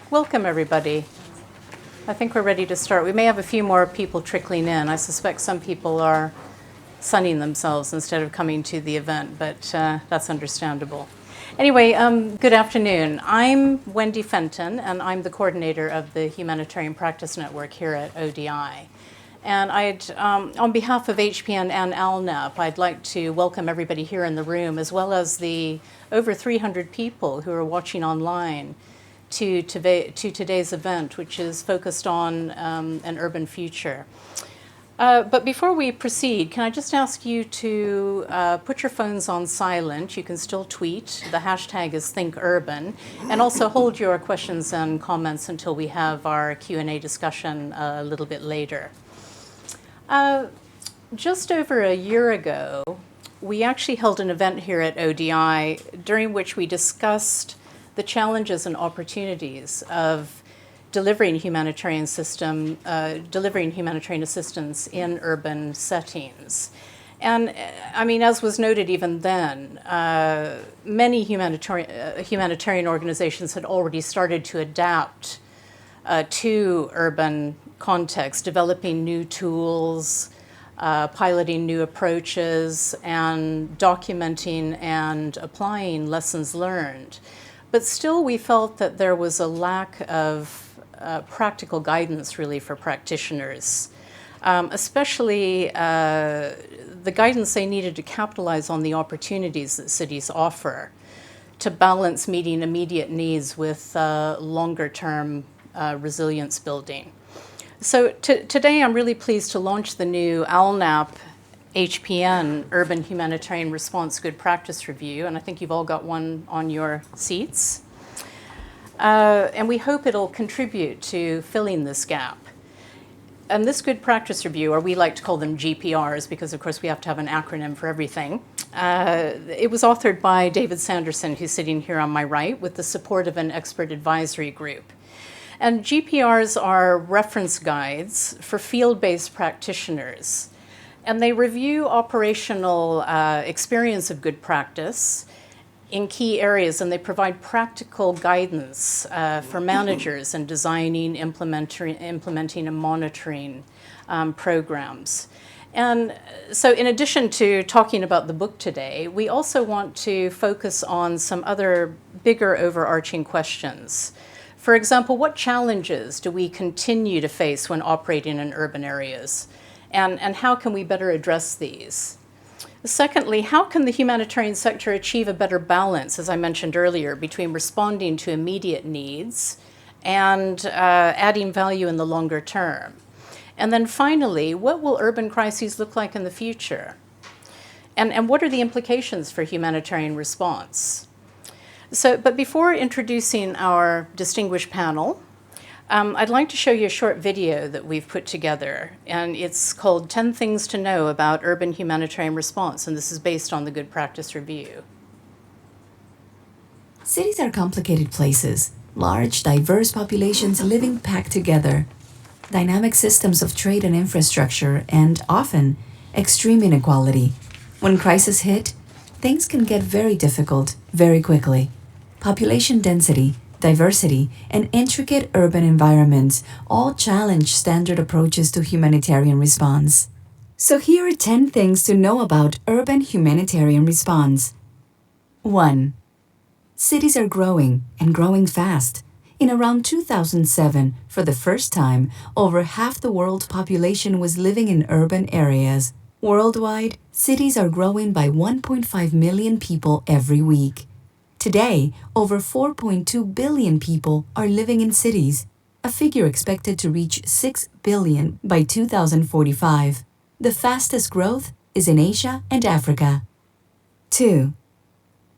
Welcome, everybody. I think we're ready to start. We may have a few more people trickling in. I suspect some people are sunning themselves instead of coming to the event, but that's understandable. Anyway, good afternoon. I'm Wendy Fenton, and I'm the coordinator of the Humanitarian Practice Network here at ODI. And on behalf of HPN and ALNAP, I'd like to welcome everybody here in the room, as well as the over 300 people who are watching online to today's event, which is focused on an urban future. But before we proceed, can I just ask you to put your phones on silent? You can still tweet. The hashtag is ThinkUrban. And also hold your questions and comments until we have our Q&A discussion a little bit later. Just over a year ago, we actually held an event here at ODI during which we discussed the challenges and opportunities of delivering humanitarian assistance in urban settings. And I mean, as was noted even then, many humanitarian organizations had already started to adapt to urban context, developing new tools, piloting new approaches, and documenting and applying lessons learned. But still, we felt that there was a lack of practical guidance, really, for practitioners, especially the guidance they needed to capitalize on the opportunities that cities offer to balance meeting immediate needs with longer-term resilience building. So today I'm really pleased to launch the new ALNAP HPN Urban Humanitarian Response Good Practice Review, and I think you've all got one on your seats. And we hope it'll contribute to filling this gap. And this Good Practice Review, or we like to call them GPRs because of course we have to have an acronym for everything. It was authored by David Sanderson, who's sitting here on my right, with the support of an expert advisory group. And GPRs are reference guides for field-based practitioners. And they review operational experience of good practice in key areas, and they provide practical guidance for managers in designing, implementing, and monitoring programs. And so in addition to talking about the book today, we also want to focus on some other bigger overarching questions. For example, what challenges do we continue to face when operating in urban areas? And how can we better address these? Secondly, how can the humanitarian sector achieve a better balance, as I mentioned earlier, between responding to immediate needs and adding value in the longer term? And then finally, what will urban crises look like in the future? And what are the implications for humanitarian response? But before introducing our distinguished panel, I'd like to show you a short video that we've put together, and it's called 10 Things to Know About Urban Humanitarian Response, and this is based on the Good Practice Review. Cities are complicated places, large, diverse populations living packed together, dynamic systems of trade and infrastructure, and often extreme inequality. When crises hit, things can get very difficult very quickly. Population density, diversity, and intricate urban environments all challenge standard approaches to humanitarian response. So here are 10 things to know about urban humanitarian response. 1. Cities are growing, and growing fast. In around 2007, for the first time, over half the world's population was living in urban areas. Worldwide, cities are growing by 1.5 million people every week. Today, over 4.2 billion people are living in cities, a figure expected to reach 6 billion by 2045. The fastest growth is in Asia and Africa. 2.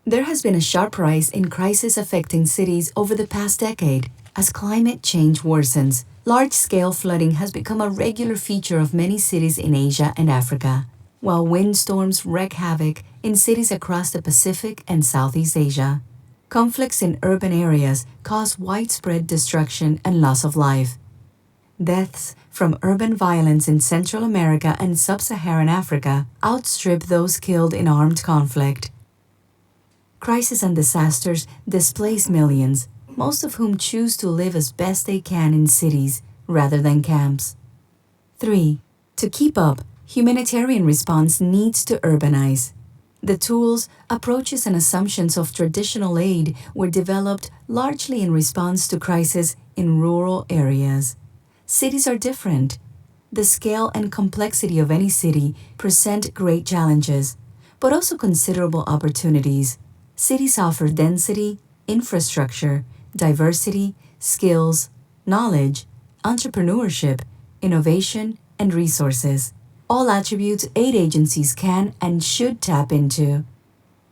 There has been a sharp rise in crises affecting cities over the past decade as climate change worsens. Large-scale flooding has become a regular feature of many cities in Asia and Africa, while windstorms wreak havoc in cities across the Pacific and Southeast Asia. Conflicts in urban areas cause widespread destruction and loss of life. Deaths from urban violence in Central America and Sub-Saharan Africa outstrip those killed in armed conflict. Crises and disasters displace millions, most of whom choose to live as best they can in cities rather than camps. 3. To keep up, humanitarian response needs to urbanize. The tools, approaches, and assumptions of traditional aid were developed largely in response to crises in rural areas. Cities are different. The scale and complexity of any city present great challenges, but also considerable opportunities. Cities offer density, infrastructure, diversity, skills, knowledge, entrepreneurship, innovation, and resources, all attributes aid agencies can and should tap into.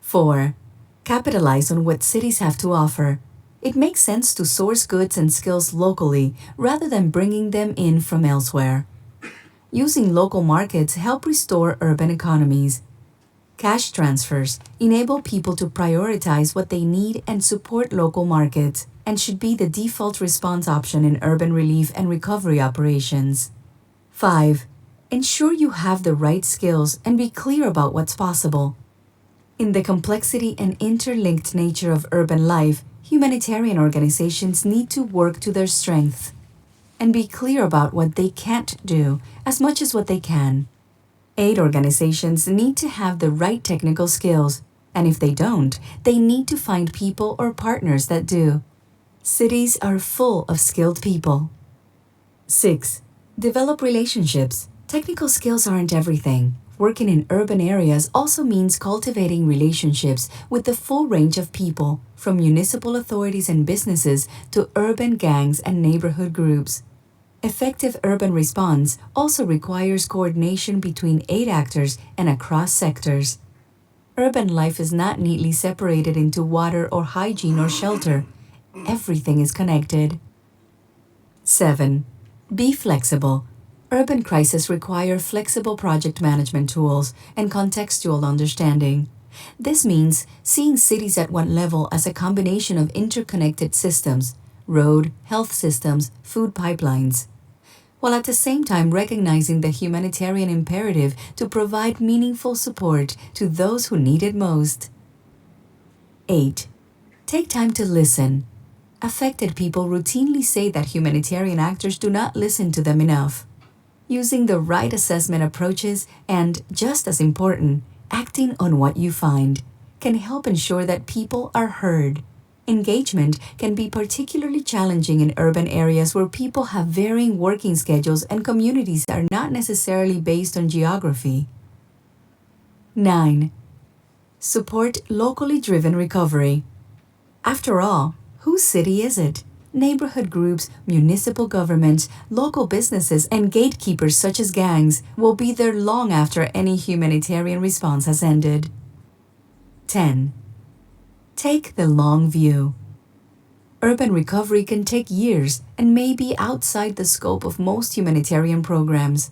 4. Capitalize on what cities have to offer. It makes sense to source goods and skills locally rather than bringing them in from elsewhere. Using local markets help restore urban economies. Cash transfers enable people to prioritize what they need and support local markets, and should be the default response option in urban relief and recovery operations. 5. Ensure you have the right skills and be clear about what's possible. In the complexity and interlinked nature of urban life, humanitarian organizations need to work to their strengths and be clear about what they can't do as much as what they can. Aid organizations need to have the right technical skills, and if they don't, they need to find people or partners that do. Cities are full of skilled people. 6. Develop relationships. Technical skills aren't everything. Working in urban areas also means cultivating relationships with the full range of people, from municipal authorities and businesses to urban gangs and neighborhood groups. Effective urban response also requires coordination between aid actors and across sectors. Urban life is not neatly separated into water or hygiene or shelter. Everything is connected. 7. Be flexible. Urban crises require flexible project management tools and contextual understanding. This means seeing cities at one level as a combination of interconnected systems, road, health systems, food pipelines, while at the same time recognizing the humanitarian imperative to provide meaningful support to those who need it most. 8. Take time to listen. Affected people routinely say that humanitarian actors do not listen to them enough. Using the right assessment approaches and, just as important, acting on what you find can help ensure that people are heard. Engagement can be particularly challenging in urban areas where people have varying working schedules and communities are not necessarily based on geography. 9. Support locally driven recovery. After all, whose city is it? Neighborhood groups, municipal governments, local businesses, and gatekeepers such as gangs will be there long after any humanitarian response has ended. 10. Take the long view. Urban recovery can take years and may be outside the scope of most humanitarian programs.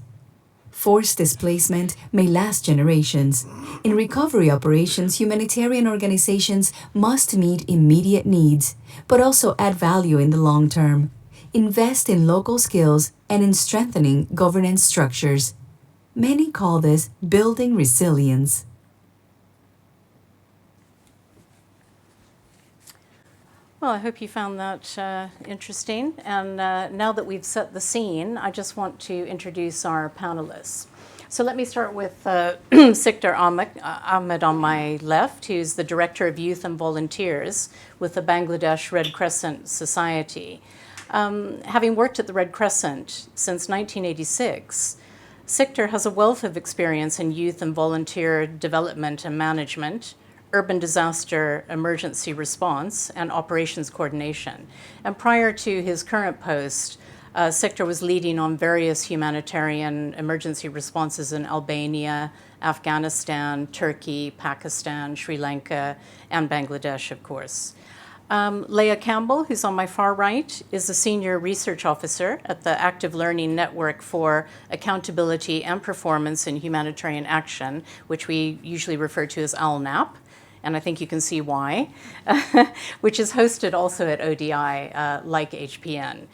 Forced displacement may last generations. In recovery operations, humanitarian organizations must meet immediate needs, but also add value in the long term. Invest in local skills and in strengthening governance structures. Many call this building resilience. Well, I hope you found that interesting. And now that we've set the scene, I just want to introduce our panelists. So let me start with Siktar Ahmed on my left, who's the Director of Youth and Volunteers with the Bangladesh Red Crescent Society. Having worked at the Red Crescent since 1986, Siktar has a wealth of experience in youth and volunteer development and management, urban disaster emergency response, and operations coordination. And prior to his current post, Siktar was leading on various humanitarian emergency responses in Albania, Afghanistan, Turkey, Pakistan, Sri Lanka, and Bangladesh, of course. Leah Campbell, who's on my far right, is a senior research officer at the Active Learning Network for Accountability and Performance in Humanitarian Action, which we usually refer to as ALNAP. And I think you can see why, which is hosted also at ODI, like HPN.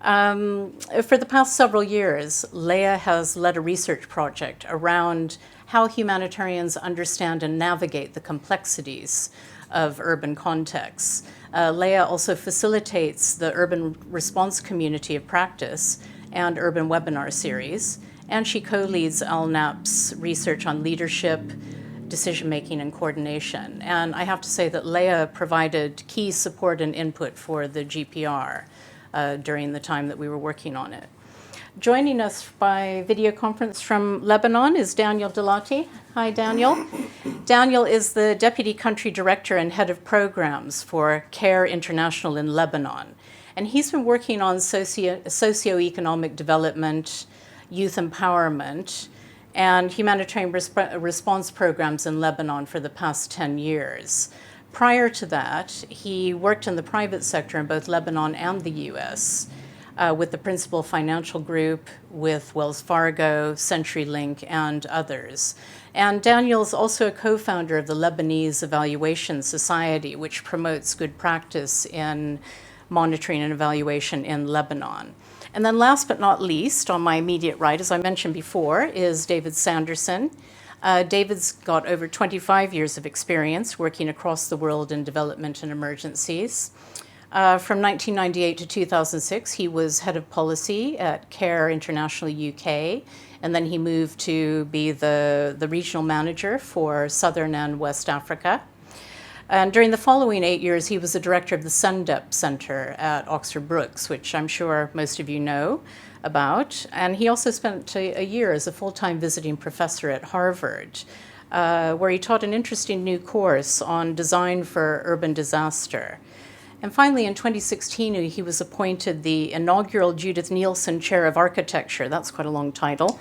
For the past several years, Leah has led a research project around how humanitarians understand and navigate the complexities of urban contexts. Leah also facilitates the Urban Response Community of Practice and Urban Webinar Series, and she co-leads LNAP's research on leadership, decision-making, and coordination. And I have to say that Leah provided key support and input for the GPR during the time that we were working on it. Joining us by video conference from Lebanon is Daniel Delati. Hi, Daniel. Daniel is the Deputy Country Director and Head of Programs for CARE International in Lebanon. And he's been working on socioeconomic development, youth empowerment, and humanitarian response programs in Lebanon for the past 10 years. Prior to that, he worked in the private sector in both Lebanon and the US, with the Principal Financial Group, with Wells Fargo, CenturyLink, and others. And Daniel's also a co-founder of the Lebanese Evaluation Society, which promotes good practice in monitoring and evaluation in Lebanon. And then last but not least, on my immediate right, as I mentioned before, is David Sanderson. David's got over 25 years of experience working across the world in development and emergencies. From 1998 to 2006, he was head of policy at CARE International UK, and then he moved to be the regional manager for Southern and West Africa. And during the following 8 years, he was the director of the SENDEP Center at Oxford Brookes, which I'm sure most of you know about. And he also spent a year as a full-time visiting professor at Harvard, where he taught an interesting new course on design for urban disaster. And finally, in 2016, he was appointed the inaugural Judith Neilson Chair of Architecture, that's quite a long title,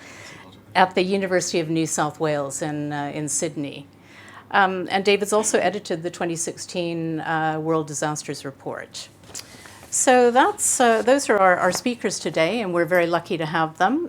at the University of New South Wales in Sydney. And David's also edited the 2016 World Disasters Report. So those are our speakers today, and we're very lucky to have them.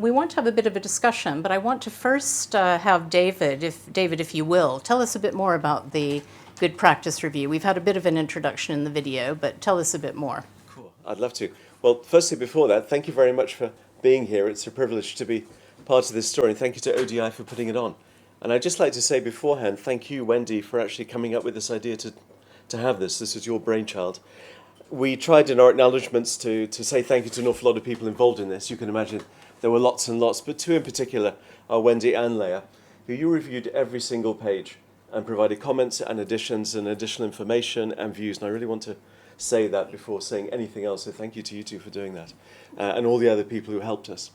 We want to have a bit of a discussion, but I want to first have David, if you will, tell us a bit more about the Good Practice Review. We've had a bit of an introduction in the video, but tell us a bit more. Cool, I'd love to. Well, firstly, before that, thank you very much for being here. It's a privilege to be part of this story, and thank you to ODI for putting it on. And I'd just like to say beforehand, thank you, Wendy, for actually coming up with this idea to have this. This is your brainchild. We tried in our acknowledgements to say thank you to an awful lot of people involved in this. You can imagine there were lots and lots, but two in particular are Wendy and Leah, who you reviewed every single page and provided comments and additions and additional information and views. And I really want to say that before saying anything else. So thank you to you two for doing that, and all the other people who helped us.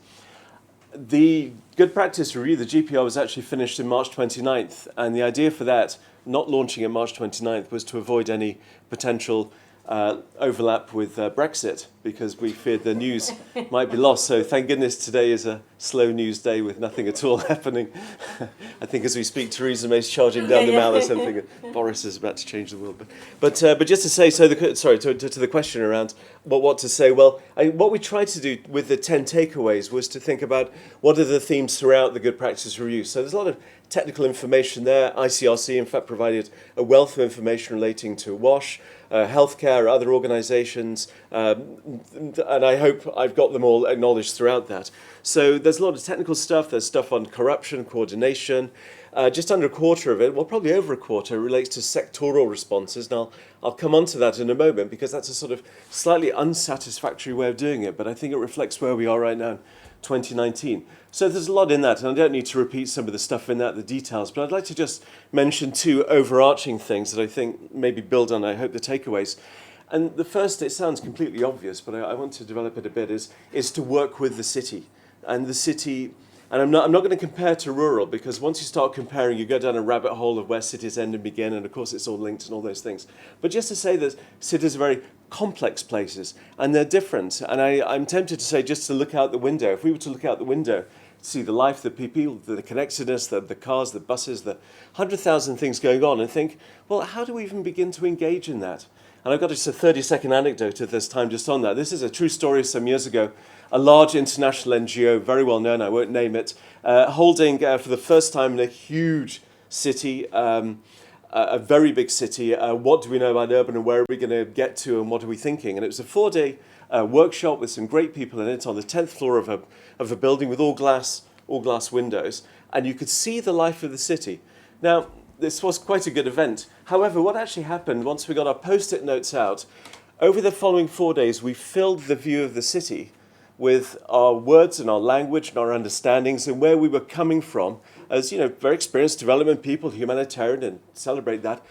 The Good Practice Review, the GPR, was actually finished in March 29th, and the idea for that, not launching in March 29th, was to avoid any potential overlap with Brexit, because we feared the news might be lost. So thank goodness today is a slow news day with nothing at all happening. I think as we speak, Theresa May's charging down the Mall or something. Boris is about to change the world. But just to say, to the question around what to say, well, what we tried to do with the 10 takeaways was to think about what are the themes throughout the Good Practice Review. So there's a lot of technical information there. ICRC, in fact, provided a wealth of information relating to WASH, healthcare, other organisations, and I hope I've got them all acknowledged throughout that. So there's a lot of technical stuff. There's stuff on corruption, coordination. Just under a quarter of it, well, probably over a quarter, relates to sectoral responses. Now, I'll come on to that in a moment, because that's a sort of slightly unsatisfactory way of doing it, but I think it reflects where we are right now in 2019. So there's a lot in that, and I don't need to repeat some of the stuff in that, the details, but I'd like to just mention two overarching things that I think maybe build on, I hope, the takeaways. And the first, it sounds completely obvious, but I want to develop it a bit, is to work with the city. And the city, and I'm not going to compare to rural, because once you start comparing, you go down a rabbit hole of where cities end and begin, and of course it's all linked and all those things. But just to say that cities are very complex places, and they're different. And I'm tempted to say, just to look out the window, if we were to look out the window, see the life, the people, the connectedness, the cars, the buses, the 100,000 things going on, and think, well, how do we even begin to engage in that? And I've got just a 30-second anecdote at this time just on that. This is a true story some years ago. A large international NGO, very well known, I won't name it, holding for the first time in a huge city, a very big city, what do we know about urban and where are we going to get to and what are we thinking? And it was a 4-day workshop with some great people in it on the 10th floor of a building with all glass windows. And you could see the life of the city. Now, this was quite a good event. However, what actually happened once we got our post-it notes out, over the following 4 days, we filled the view of the city with our words and our language and our understandings and where we were coming from as, very experienced development people, humanitarian, and celebrate that.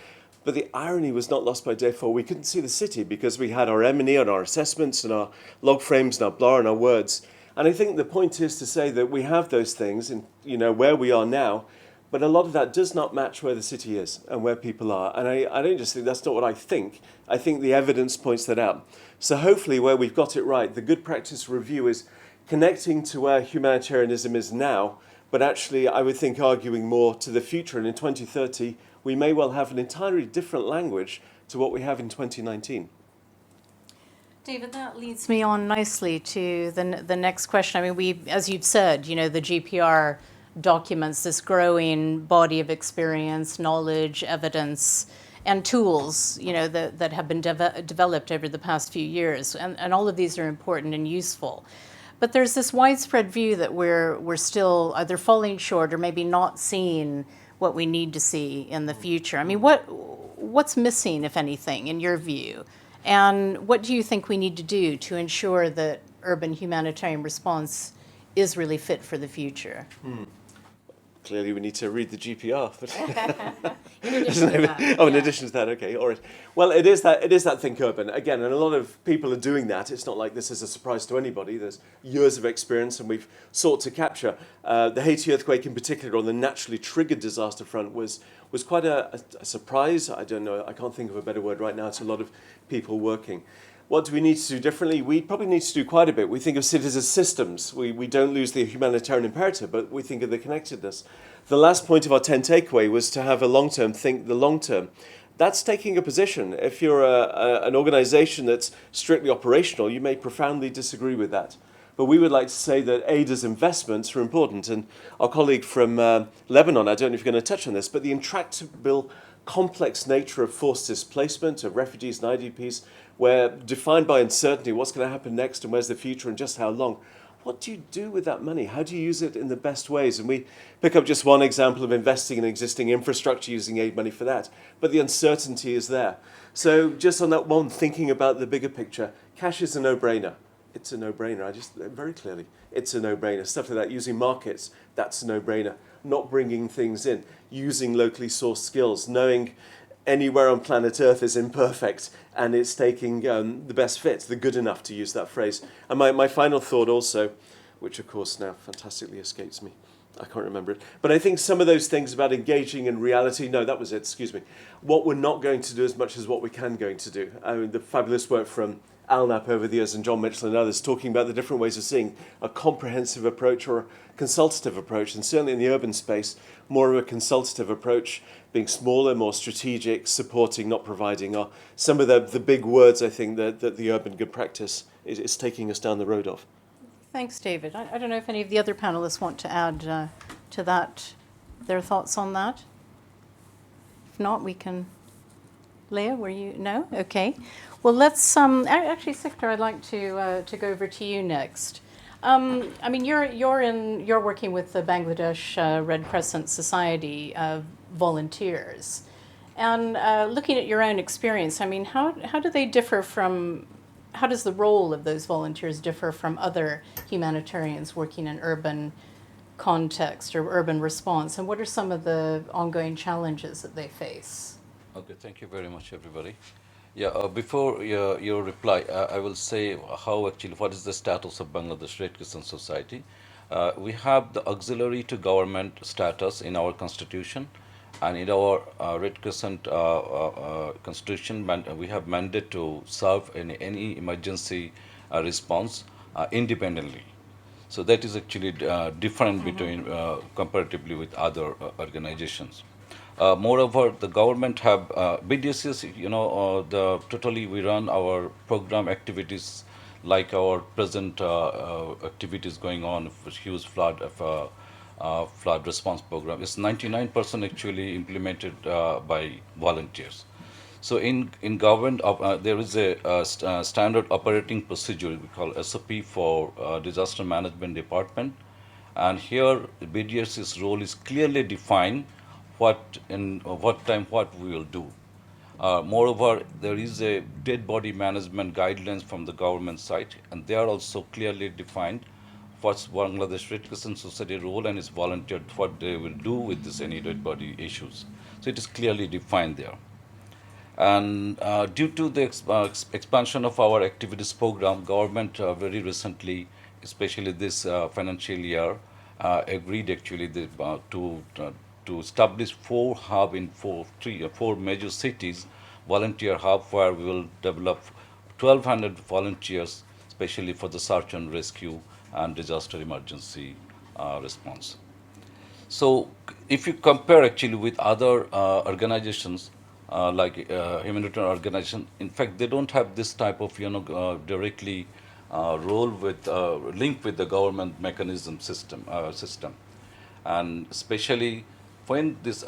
But the irony was not lost by day 4. We couldn't see the city because we had our M&E and our assessments and our log frames and our blah and our words. And I think the point is to say that we have those things in, where we are now, but a lot of that does not match where the city is and where people are. And I don't just think that's not what I think. I think the evidence points that out. So hopefully where we've got it right, the good practice review is connecting to where humanitarianism is now, but actually I would think arguing more to the future. And in 2030, we may well have an entirely different language to what we have in 2019. David, that leads me on nicely to the next question. I mean, as you've said, the GPR documents this growing body of experience, knowledge, evidence, and tools, that have been developed over the past few years. And all of these are important and useful. But there's this widespread view that we're still either falling short or maybe not seeing what we need to see in the future. I mean, what's missing, if anything, in your view? And what do you think we need to do to ensure that urban humanitarian response is really fit for the future? Clearly, we need to read the GPR. But In addition to that. in addition to that, okay, all right. Well, it is that Think Urban again, and a lot of people are doing that. It's not like this is a surprise to anybody. There's years of experience, and we've sought to capture the Haiti earthquake in particular on the naturally triggered disaster front was quite a surprise. I don't know. I can't think of a better word right now. It's a lot of people working. What do we need to do differently? We probably need to do quite a bit. We think of cities as systems. We don't lose the humanitarian imperative, but we think of the connectedness. The last point of our 10 takeaway was to have a long-term, think the long-term. That's taking a position. If you're an organization that's strictly operational, you may profoundly disagree with that. But we would like to say that aid as investments are important. And our colleague from Lebanon, I don't know if you're going to touch on this, but the intractable, complex nature of forced displacement, of refugees and IDPs, where defined by uncertainty, what's going to happen next and where's the future and just how long. What do you do with that money? How do you use it in the best ways? And we pick up just one example of investing in existing infrastructure, using aid money for that. But the uncertainty is there. So just on that one, thinking about the bigger picture, cash is a no-brainer. It's a no-brainer. Very clearly, it's a no-brainer. Stuff like that, using markets, that's a no-brainer. Not bringing things in, using locally sourced skills, knowing anywhere on planet Earth is imperfect, and it's taking the best fit, the good enough, to use that phrase. And my final thought also, which of course now fantastically escapes me, I can't remember it, but I think some of those things about engaging in reality, no, that was it, excuse me, what we're not going to do as much as what we can going to do. I mean, the fabulous work from Al Knapp over the years and John Mitchell and others talking about the different ways of seeing a comprehensive approach or a consultative approach, and certainly in the urban space, more of a consultative approach, being smaller, more strategic, supporting, not providing, are some of the big words, I think, that the urban good practice is taking us down the road of. Thanks, David. I don't know if any of the other panelists want to add to that, their thoughts on that. If not, we can... Leah, were you? No? Okay. Well, let's... actually, Siktar, I'd like to go over to you next. I mean, you're working with the Bangladesh Red Crescent Society volunteers, and looking at your own experience, I mean, how do they differ from? How does the role of those volunteers differ from other humanitarians working in urban context or urban response, and what are some of the ongoing challenges that they face? Okay, thank you very much, everybody. Yeah, before your reply, I will say what is the status of Bangladesh Red Crescent Society. We have the auxiliary to government status in our constitution, and in our Red Crescent constitution, we have mandate to serve in any emergency response independently. So that is actually different between comparatively with other organizations. Moreover, the government have BDSs. Totally we run our program activities like our present activities going on for huge flood response program. It's 99% actually implemented by volunteers. So in government, there is a standard operating procedure we call SOP for disaster management department, and here BDS's role is clearly defined. what time what we will do. Moreover, there is a dead body management guidelines from the government side, and they are also clearly defined what's Bangladesh Red Crescent Society role and its volunteer, what they will do with this any dead body issues. So it is clearly defined there. And due to the expansion of our activities program, government very recently, especially this financial year, agreed actually to establish four major cities, volunteer hub where we will develop 1,200 volunteers, especially for the search and rescue and disaster emergency response. So, if you compare actually with other organizations like humanitarian organization, in fact, they don't have this type of directly role with link with the government mechanism system, and especially when this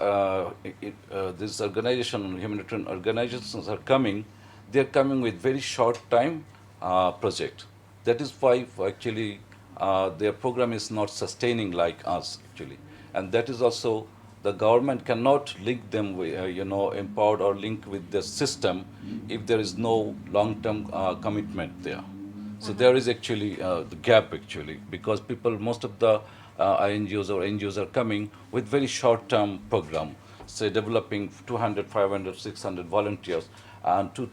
organization, humanitarian organizations are coming, they are coming with very short time project. That is why actually their program is not sustaining like us actually, and that is also the government cannot link them with, empowered or link with the system if there is no long-term commitment there. So there is actually the gap actually, because people, most of the INGOs or NGOs are coming with very short-term program, say developing 200, 500, 600 volunteers, and 2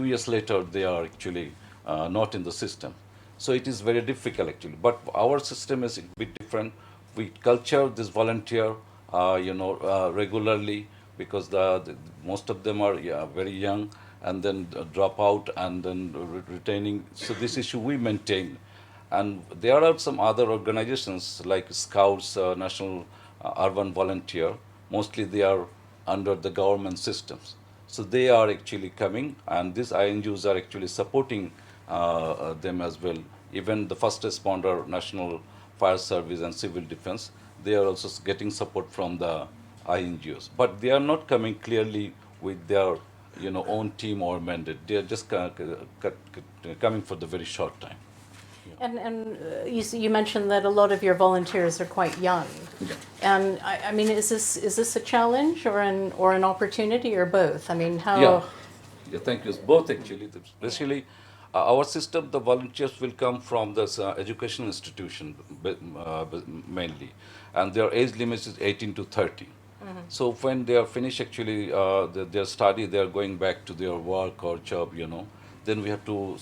years later they are actually not in the system. So it is very difficult actually. But our system is a bit different. We culture this volunteer, regularly, because most of them are very young, and then drop out and then retaining. So this issue we maintain. And there are some other organizations like Scouts, National Urban Volunteer. Mostly they are under the government systems. So they are actually coming, and these INGOs are actually supporting them as well. Even the first responder, National Fire Service, and Civil Defense, they are also getting support from the INGOs. But they are not coming clearly with their own team or mandate. They are just coming for the very short time. And you mentioned that a lot of your volunteers are quite young. Yeah. And I mean, is this a challenge or an opportunity, or both? I mean, how? Yeah, thank you. It's both actually. Especially our system, the volunteers will come from this educational institution mainly, and their age limit is 18 to 30. So when they are finished actually their study, they are going back to their work or job, then we have to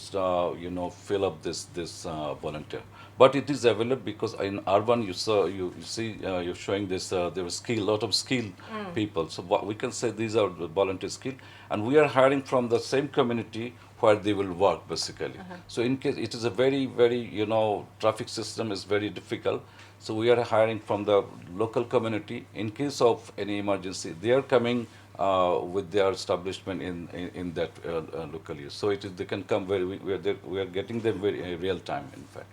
fill up this volunteer. But it is available because in urban you see you're showing this there is lot of skilled people. So what we can say, these are the volunteer skill, and we are hiring from the same community where they will work basically. So in case it is a very traffic system is very difficult. So we are hiring from the local community. In case of any emergency, they are coming with their establishment in that local use. So they can come we are getting them very real time, in fact.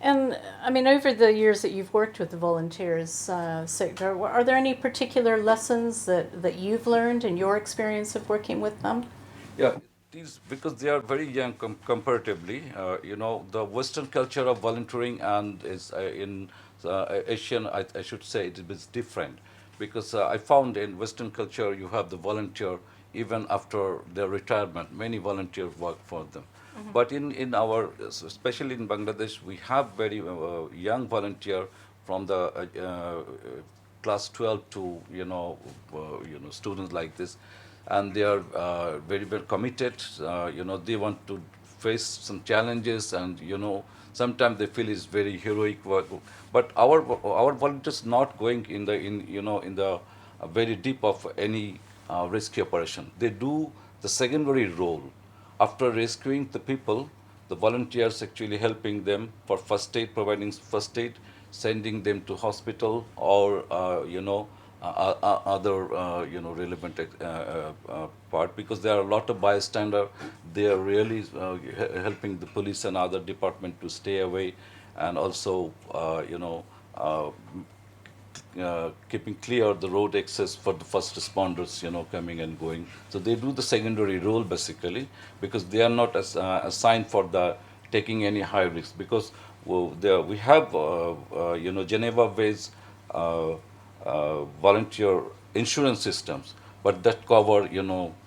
And I mean, over the years that you've worked with the volunteers sector, are there any particular lessons that you've learned in your experience of working with them? Yeah, these, because they are very young comparatively. The Western culture of volunteering and is in Asian, I should say, it is different, because I found in Western culture you have the volunteer even after their retirement. Many volunteers work for them. But in our, especially in Bangladesh, we have very young volunteer from the class 12 to students like this, and they are very well committed. They want to face some challenges, and sometimes they feel it's very heroic work. But our volunteers not going in the very deep of any rescue operation. They do the secondary role. After rescuing the people, the volunteers actually helping them for first aid, providing first aid, sending them to hospital, or other relevant part, because there are a lot of bystander. They are really helping the police and other department to stay away, and also keeping clear the road access for the first responders, coming and going. So they do the secondary role basically, because they are not assigned for the taking any high risk. Because we have Geneva-based volunteer insurance systems, but that cover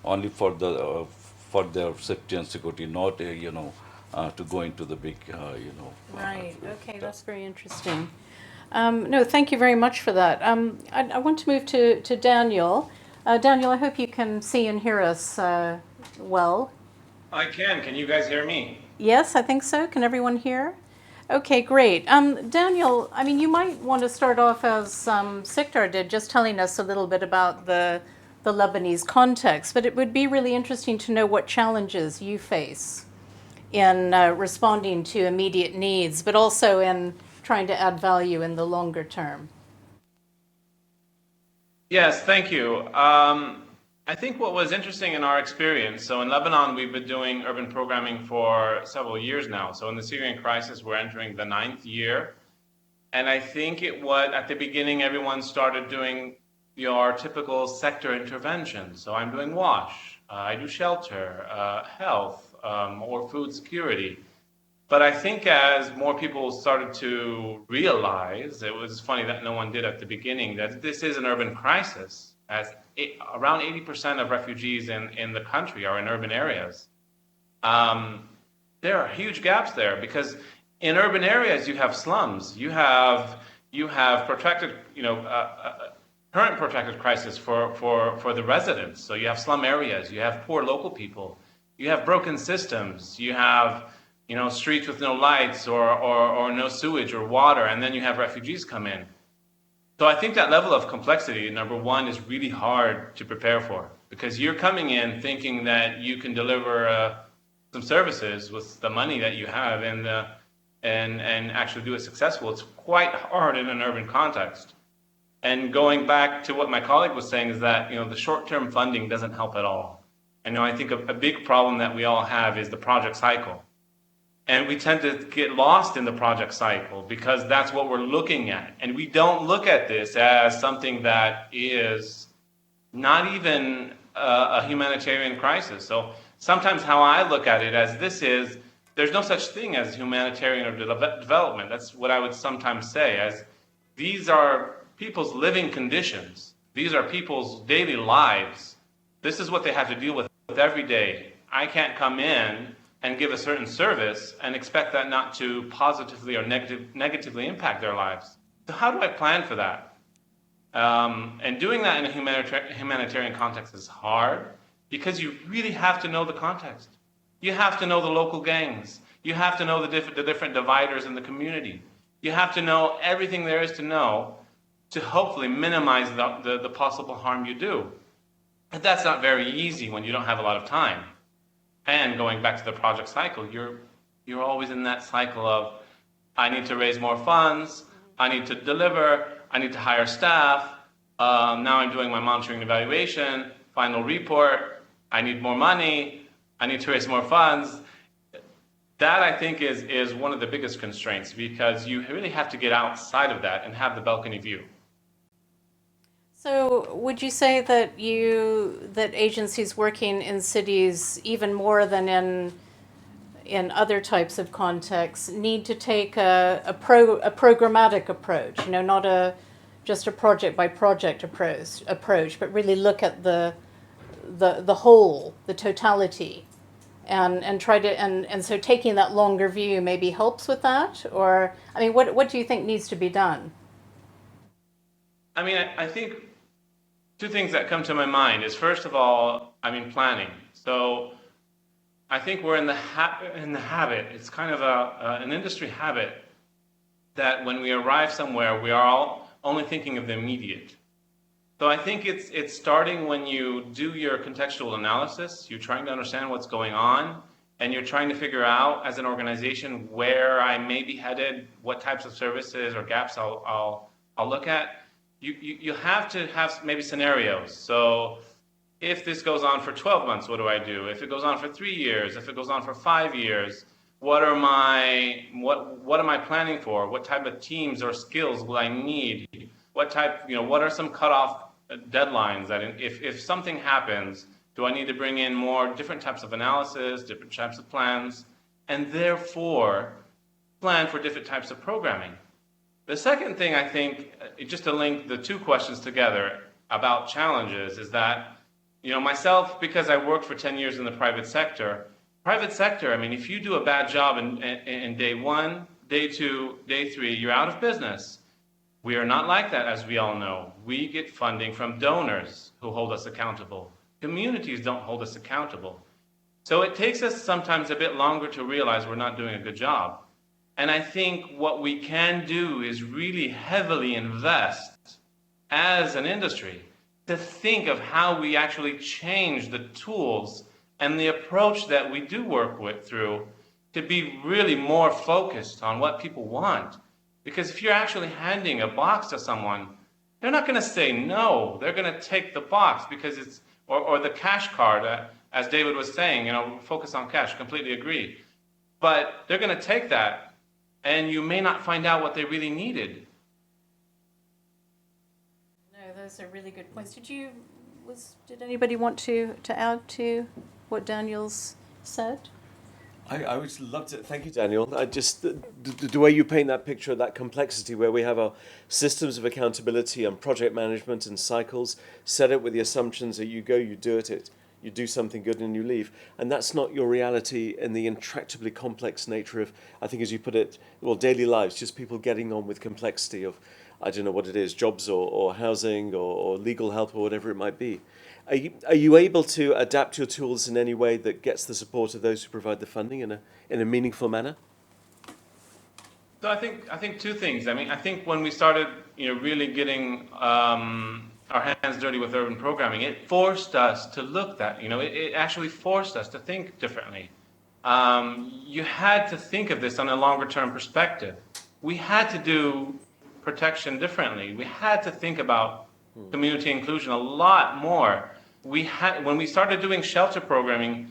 only for their safety and security, not to go into the big Right. Okay, that's very interesting. No, thank you very much for that. I want to move to Daniel. Daniel, I hope you can see and hear us well. I can. Can you guys hear me? Yes, I think so. Can everyone hear? Okay, great. Daniel, I mean, you might want to start off as Sikdar did, just telling us a little bit about the Lebanese context, but it would be really interesting to know what challenges you face in responding to immediate needs, but also in trying to add value in the longer term. Yes, thank you. I think what was interesting in our experience, so in Lebanon, we've been doing urban programming for several years now. So in the Syrian crisis, we're entering the 9th year. And I think at the beginning, everyone started doing your typical sector intervention. So I'm doing wash, I do shelter, health, or food security. But I think as more people started to realize, it was funny that no one did at the beginning, that this is an urban crisis, as around 80% of refugees in the country are in urban areas. There are huge gaps there because in urban areas you have slums, you have protracted, current protracted crisis for the residents. So you have slum areas, you have poor local people, you have broken systems, you have streets with no lights or no sewage or water, and then you have refugees come in. So I think that level of complexity, number one, is really hard to prepare for because you're coming in thinking that you can deliver some services with the money that you have and actually do it successful. It's quite hard in an urban context. And going back to what my colleague was saying is that the short-term funding doesn't help at all. And I think a big problem that we all have is the project cycle. And we tend to get lost in the project cycle because that's what we're looking at. And we don't look at this as something that is not even a humanitarian crisis. So sometimes how I look at it as there's no such thing as humanitarian or development. That's what I would sometimes say, as these are people's living conditions. These are people's daily lives. This is what they have to deal with every day. I can't come in and give a certain service and expect that not to positively or negatively impact their lives. So how do I plan for that? And doing that in a humanitarian context is hard because you really have to know the context. You have to know the local gangs. You have to know the different dividers in the community. You have to know everything there is to know to hopefully minimize the possible harm you do. But that's not very easy when you don't have a lot of time. And going back to the project cycle, you're always in that cycle of, I need to raise more funds, I need to deliver, I need to hire staff, now I'm doing my monitoring and evaluation, final report, I need more money, I need to raise more funds. That, I think, is one of the biggest constraints because you really have to get outside of that and have the balcony view. So would you say that agencies working in cities even more than in other types of contexts need to take a programmatic approach, not just a project by project approach, but really look at the whole, the totality, and try to and so taking that longer view maybe helps with that? Or I mean, what do you think needs to be done? I mean, I think two things that come to my mind is, first of all, planning. So I think we're in the habit, it's kind of an industry habit, that when we arrive somewhere, we are all only thinking of the immediate. So I think it's starting when you do your contextual analysis, you're trying to understand what's going on, and you're trying to figure out as an organization where I may be headed, what types of services or gaps I'll look at. You have to have maybe scenarios. So if this goes on for 12 months, what do I do? If it goes on for 3 years, if it goes on for 5 years, what am I planning for? What type of teams or skills will I need? What are some cutoff deadlines that if something happens, do I need to bring in more different types of analysis, different types of plans, and therefore plan for different types of programming? The second thing I think, just to link the two questions together about challenges, is that, myself, because I worked for 10 years in the private sector, I mean, if you do a bad job in day one, day two, day three, you're out of business. We are not like that, as we all know. We get funding from donors who hold us accountable. Communities don't hold us accountable. So it takes us sometimes a bit longer to realize we're not doing a good job. And I think what we can do is really heavily invest as an industry to think of how we actually change the tools and the approach that we do work with through to be really more focused on what people want. Because if you're actually handing a box to someone, they're not going to say no. They're going to take the box because it's, or the cash card, as David was saying, focus on cash, completely agree. But they're going to take that, and you may not find out what they really needed. No, those are really good points. Did anybody want to add to what Daniel's said? I would love to. Thank you, Daniel. I just the way you paint that picture of that complexity, where we have our systems of accountability and project management and cycles, set it with the assumptions that you go, you do it, you do something good, and you leave, and that's not your reality in the intractably complex nature of, I think, as you put it, well, daily lives, just people getting on with complexity of, I don't know what it is, jobs or housing or legal help or whatever it might be. Are you able to adapt your tools in any way that gets the support of those who provide the funding in a meaningful manner? So I think two things. I mean, I think when we started, really getting our hands dirty with urban programming, it forced us to look that. It actually forced us to think differently. You had to think of this on a longer-term perspective. We had to do protection differently. We had to think about community inclusion a lot more. When we started doing shelter programming,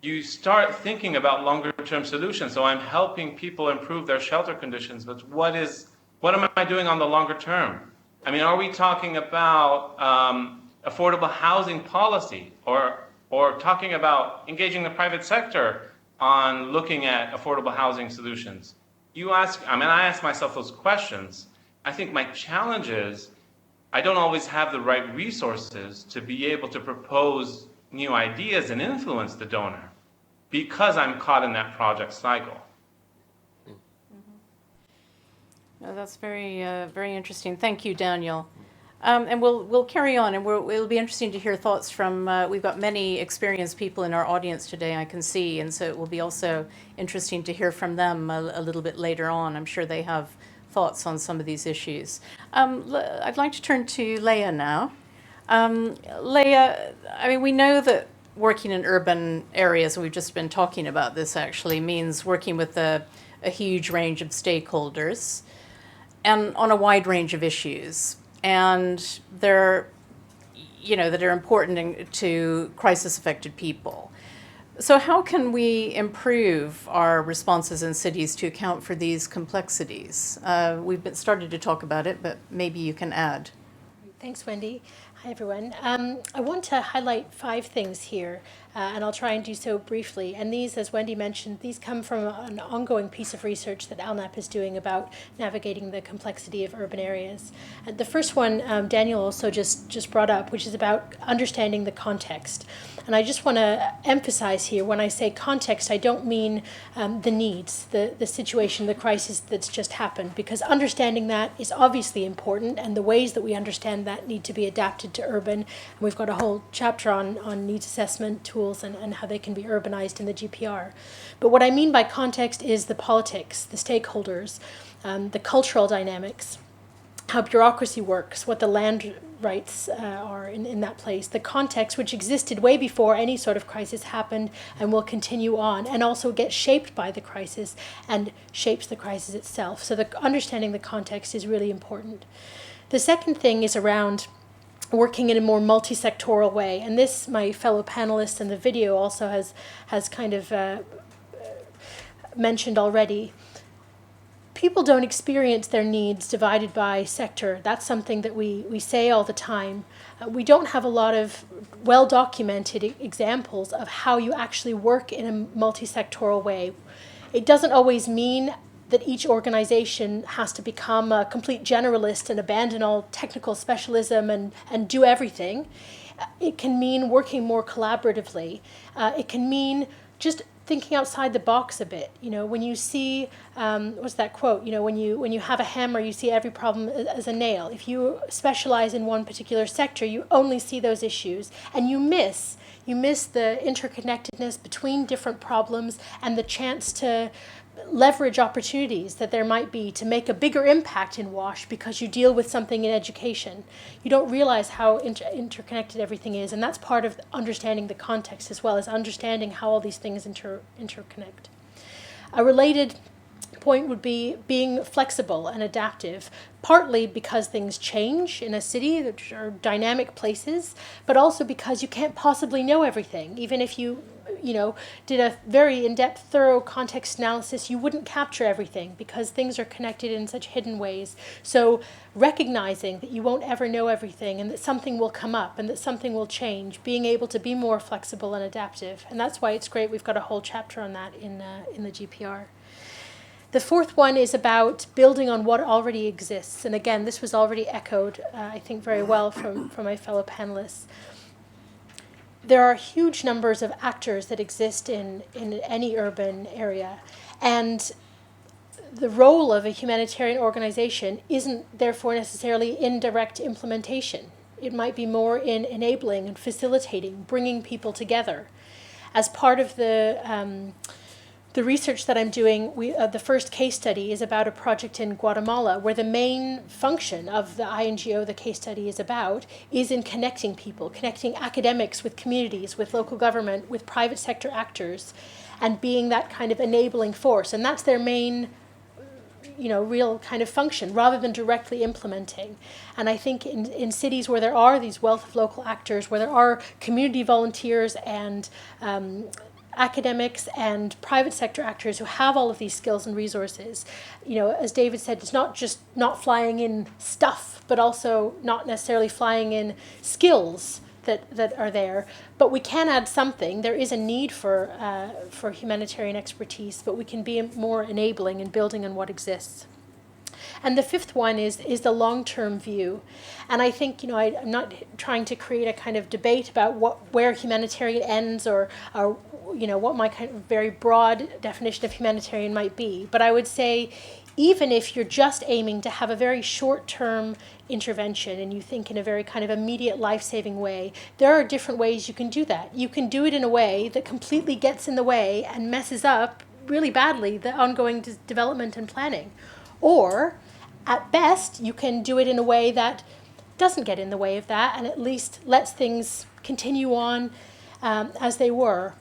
you start thinking about longer-term solutions. So I'm helping people improve their shelter conditions, but what am I doing on the longer term? I mean, are we talking about affordable housing policy, or talking about engaging the private sector on looking at affordable housing solutions? I ask myself those questions. I think my challenge is I don't always have the right resources to be able to propose new ideas and influence the donor because I'm caught in that project cycle. No, that's very, very interesting. Thank you, Daniel. And we'll carry on, and it'll be interesting to hear thoughts from. We've got many experienced people in our audience today, I can see, and so it will be also interesting to hear from them a little bit later on. I'm sure they have thoughts on some of these issues. I'd like to turn to Leah now. Leah, I mean, we know that working in urban areas, and we've just been talking about this actually, means working with a huge range of stakeholders and on a wide range of issues. And that are important to crisis-affected people. So how can we improve our responses in cities to account for these complexities? We've started to talk about it, but maybe you can add. Thanks, Wendy. Hi, everyone. I want to highlight 5 things here, and I'll try and do so briefly. And these, as Wendy mentioned, these come from an ongoing piece of research that ALNAP is doing about navigating the complexity of urban areas. The first one Daniel also just brought up, which is about understanding the context. And I just want to emphasize here, when I say context, I don't mean the needs, the situation, the crisis that's just happened, because understanding that is obviously important, and the ways that we understand that need to be adapted to urban. And we've got a whole chapter on needs assessment tools and how they can be urbanized in the GPR. But what I mean by context is the politics, the stakeholders, the cultural dynamics, how bureaucracy works, what the land rights are in that place, the context which existed way before any sort of crisis happened and will continue on, and also gets shaped by the crisis and shapes the crisis itself. So understanding the context is really important. The second thing is around working in a more multi-sectoral way, and this, my fellow panelists in the video also has kind of mentioned already. People don't experience their needs divided by sector. That's something that we say all the time. We don't have a lot of well-documented examples of how you actually work in a multi-sectoral way. It doesn't always mean that each organization has to become a complete generalist and abandon all technical specialism and do everything. It can mean working more collaboratively. It can mean just thinking outside the box a bit. When you see, what's that quote? When you have a hammer, you see every problem as a nail. If you specialize in one particular sector, you only see those issues, and you miss the interconnectedness between different problems and the chance to leverage opportunities that there might be to make a bigger impact in WASH because you deal with something in education. You don't realize how interconnected everything is, and that's part of understanding the context as well as understanding how all these things interconnect. A related point would be being flexible and adaptive, partly because things change in a city, which are dynamic places, but also because you can't possibly know everything. Even if you did a very in-depth, thorough context analysis, you wouldn't capture everything because things are connected in such hidden ways. So recognizing that you won't ever know everything and that something will come up and that something will change, being able to be more flexible and adaptive. And that's why it's great we've got a whole chapter on that in the GPR. The fourth one is about building on what already exists. And again, this was already echoed, I think, very well from my fellow panelists. There are huge numbers of actors that exist in any urban area. And the role of a humanitarian organization isn't therefore necessarily in direct implementation. It might be more in enabling and facilitating, bringing people together. As part of the research that I'm doing, the first case study is about a project in Guatemala where the main function of the INGO the case study is about is in connecting people, connecting academics with communities, with local government, with private sector actors, and being that kind of enabling force. And that's their main, real kind of function, rather than directly implementing. And I think in cities where there are these wealth of local actors, where there are community volunteers and academics and private sector actors who have all of these skills and resources. As David said, it's not just not flying in stuff, but also not necessarily flying in skills that are there. But we can add something. There is a need for humanitarian expertise, but we can be more enabling and building on what exists. And the fifth one is the long-term view. And I think, I'm not trying to create a kind of debate about where humanitarian ends or what my kind of very broad definition of humanitarian might be. But I would say, even if you're just aiming to have a very short-term intervention and you think in a very kind of immediate life-saving way, there are different ways you can do that. You can do it in a way that completely gets in the way and messes up really badly the ongoing development and planning. Or, at best, you can do it in a way that doesn't get in the way of that and at least lets things continue on as they were.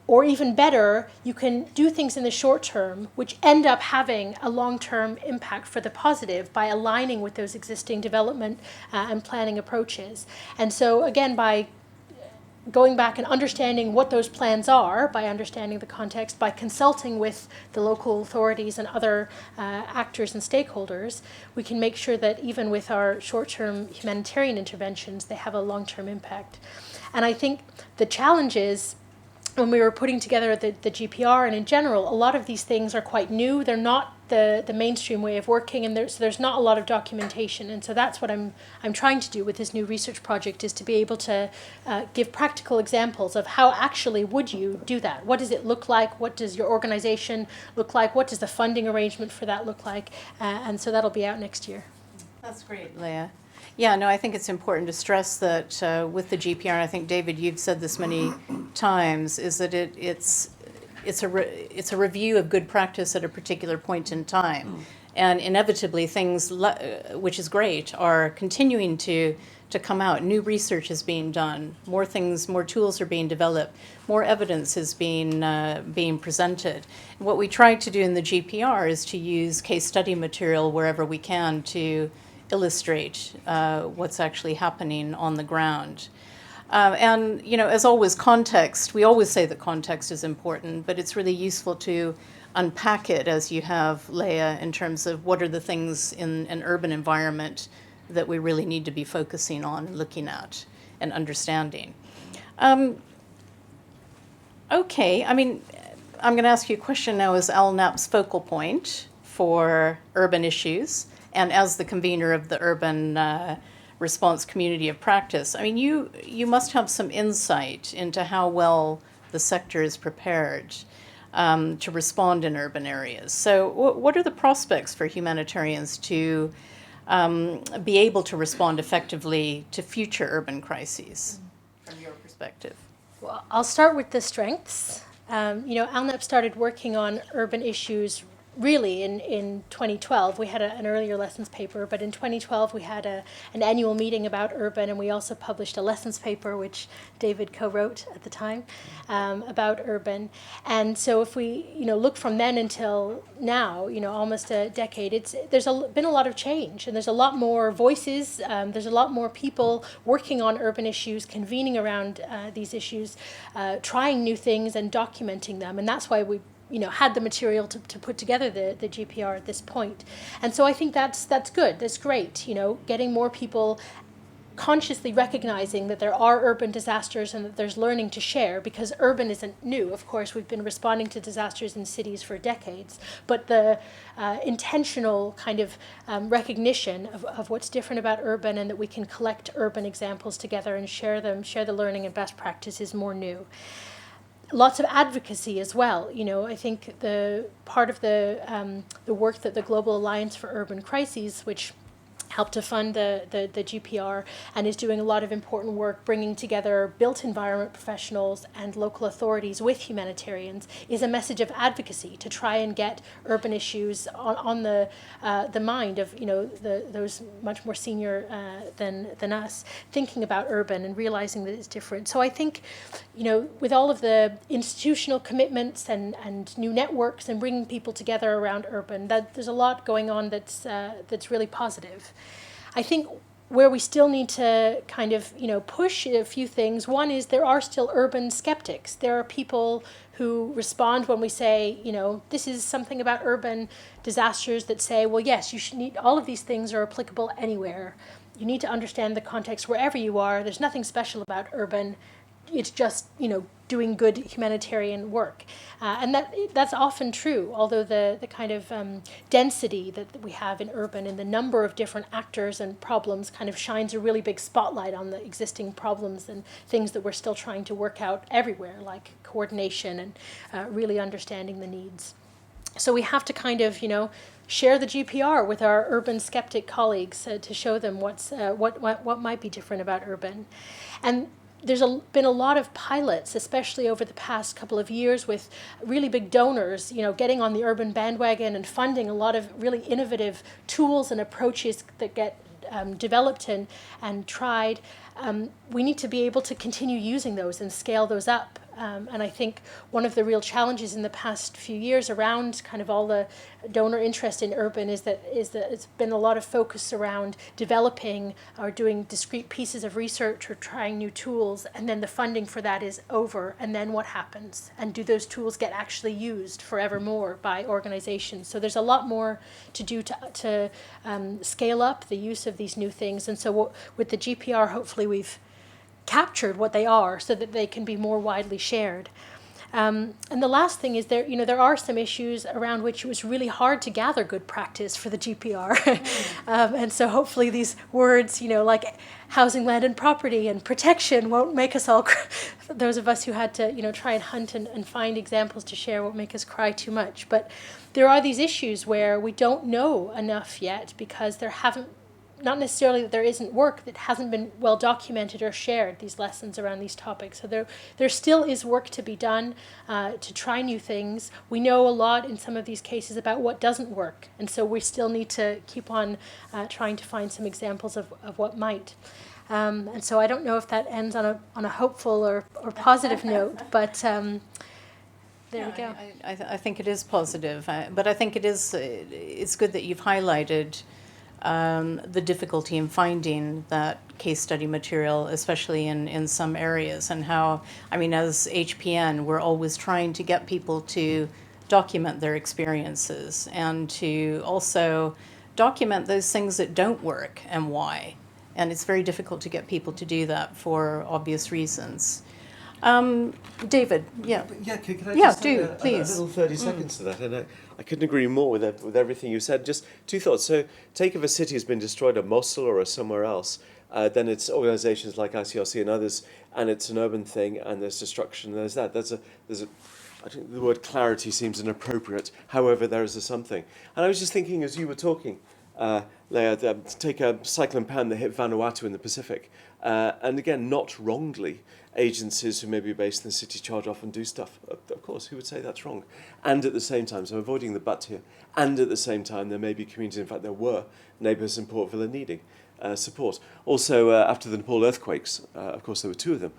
Or even better, you can do things in the short term which end up having a long-term impact for the positive by aligning with those existing development and planning approaches. And so again, by going back and understanding what those plans are, by understanding the context, by consulting with the local authorities and other actors and stakeholders, we can make sure that even with our short-term humanitarian interventions, they have a long-term impact. And I think the challenge is, when we were putting together the GPR and in general, a lot of these things are quite new. They're not the mainstream way of working, and there's not a lot of documentation. And so that's what I'm trying to do with this new research project, is to be able to give practical examples of how actually would you do that. What does it look like? What does your organization look like? What does the funding arrangement for that look like? And so that'll be out next year. That's great, Leah. Yeah, no, I think it's important to stress that with the GPR, and I think, David, you've said this many times, is that it's a review of good practice at a particular point in time. And inevitably things, which is great, are continuing to come out. New research is being done, more tools are being developed, more evidence is being presented. And what we try to do in the GPR is to use case study material wherever we can to illustrate what's actually happening on the ground. And, as always, context, we always say that context is important, but it's really useful to unpack it, as you have, Leah, in terms of what are the things in an urban environment that we really need to be focusing on, looking at, and understanding. Okay, I'm going to ask you a question now. Is LNAP's focal point for urban issues and as the convener of the urban response community of practice, I mean, you must have some insight into how well the sector is prepared to respond in urban areas. So what are the prospects for humanitarians to be able to respond effectively to future urban crises from your perspective? Well, I'll start with the strengths. ALNEP started working on urban issues really in 2012. We had an earlier lessons paper, but in 2012 we had an annual meeting about urban, and we also published a lessons paper, which David co-wrote at the time, about urban. And so if we look from then until now, almost a decade, there's been a lot of change, and there's a lot more voices, there's a lot more people working on urban issues, convening around these issues, trying new things and documenting them, and that's why we had the material to put together the GPR at this point. And so I think that's good, that's great, getting more people consciously recognizing that there are urban disasters and that there's learning to share, because urban isn't new. Of course, we've been responding to disasters in cities for decades, but the intentional kind of recognition of what's different about urban, and that we can collect urban examples together and share the learning and best practice, is more new. Lots of advocacy as well. I think the part of the work that the Global Alliance for Urban Crises, which helped to fund the GPR and is doing a lot of important work bringing together built environment professionals and local authorities with humanitarians, is a message of advocacy to try and get urban issues on the mind of those much more senior than us, thinking about urban and realizing that it's different. So I think with all of the institutional commitments and new networks and bringing people together around urban, that there's a lot going on that's really positive. I think where we still need to kind of, push a few things. One is there are still urban skeptics. There are people who respond when we say, this is something about urban disasters, that say, well, yes, you should need, all of these things are applicable anywhere. You need to understand the context wherever you are. There's nothing special about urban. It's just, doing good humanitarian work. And that's often true, although the kind of density that we have in urban and the number of different actors and problems kind of shines a really big spotlight on the existing problems and things that we're still trying to work out everywhere, like coordination and really understanding the needs. So we have to kind of, share the GPR with our urban skeptic colleagues to show them what might be different about urban. And there's been a lot of pilots, especially over the past couple of years, with really big donors, getting on the urban bandwagon and funding a lot of really innovative tools and approaches that get developed and tried. We need to be able to continue using those and scale those up. And I think one of the real challenges in the past few years around kind of all the donor interest in urban is that it's been a lot of focus around developing or doing discrete pieces of research or trying new tools, and then the funding for that is over, and then what happens? And do those tools get actually used forevermore by organizations? So there's a lot more to do to scale up the use of these new things. And so with the GPR, hopefully we've captured what they are so that they can be more widely shared. And the last thing is there are some issues around which it was really hard to gather good practice for the GPR. And so hopefully these words, like housing, land and property and protection won't make us all, those of us who had to, try and hunt and find examples to share won't make us cry too much. But there are these issues where we don't know enough yet because there haven't, not necessarily that there isn't work that hasn't been well documented or shared, these lessons around these topics. So there still is work to be done to try new things. We know a lot in some of these cases about what doesn't work, and so we still need to keep on trying to find some examples of what might. And so I don't know if that ends on a hopeful or positive note, but there we go. I think it is positive, but I think it's good that you've highlighted the difficulty in finding that case study material, especially in some areas, and how, as HPN, we're always trying to get people to document their experiences and to also document those things that don't work and why. And it's very difficult to get people to do that for obvious reasons. David, yeah. Yeah, can I Yeah, just do, add a please. little 30 seconds to that? And I couldn't agree more with everything you said. Just two thoughts. So, take if a city has been destroyed, a Mosul or somewhere else, then it's organisations like ICRC and others, and it's an urban thing, and there's destruction. There's that. There's a. I think the word clarity seems inappropriate. However, there is a something. And I was just thinking as you were talking, Leah, take a cyclone pan that hit Vanuatu in the Pacific, and again, not wrongly, agencies who may be based in the city charge off and do stuff. Of course, who would say that's wrong? And at the same time, so I'm avoiding the but here, and at the same time, there may be communities, in fact, there were neighbours in Port Vila needing support. Also, after the Nepal earthquakes, of course, there were two of them,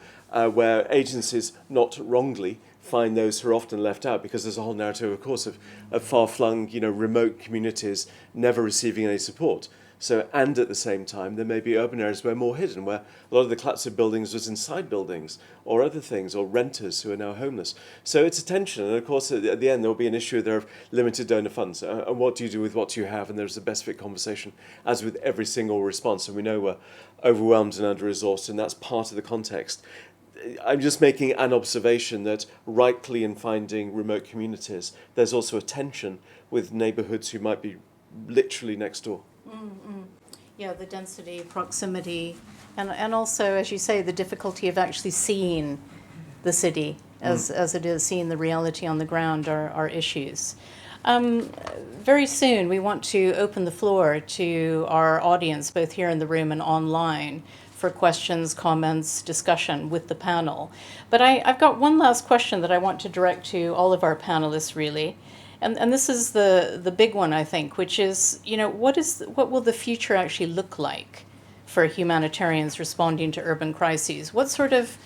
where agencies, not wrongly, find those who are often left out, because there's a whole narrative, of course, of far-flung, remote communities never receiving any support. So, and at the same time, there may be urban areas where more hidden, where a lot of the collapse of buildings was inside buildings, or other things, or renters who are now homeless. So it's a tension, and of course, at the end, there will be an issue there of limited donor funds, and what do you do with what you have, and there's a best fit conversation, as with every single response, and we know we're overwhelmed and under-resourced, and that's part of the context. I'm just making an observation that rightly in finding remote communities, there's also a tension with neighbourhoods who might be literally next door. Yeah, the density, proximity, and also, as you say, the difficulty of actually seeing the city as it is, seeing the reality on the ground are issues. Very soon, we want to open the floor to our audience, both here in the room and online, for questions, comments, discussion with the panel. But I've got one last question that I want to direct to all of our panelists, really. And this is the big one, I think, which is, what will the future actually look like for humanitarians responding to urban crises? What sort of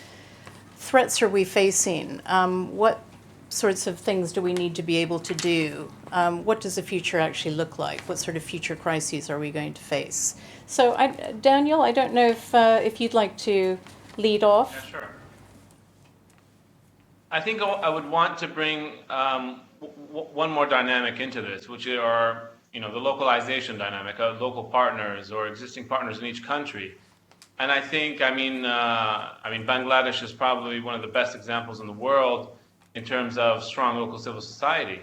threats are we facing? What sorts of things do we need to be able to do? What does the future actually look like? What sort of future crises are we going to face? So, Daniel, I don't know if you'd like to lead off. Yeah, sure. I think I would want to bring one more dynamic into this, which are the localization dynamic of local partners or existing partners in each country. And I think, Bangladesh is probably one of the best examples in the world in terms of strong local civil society.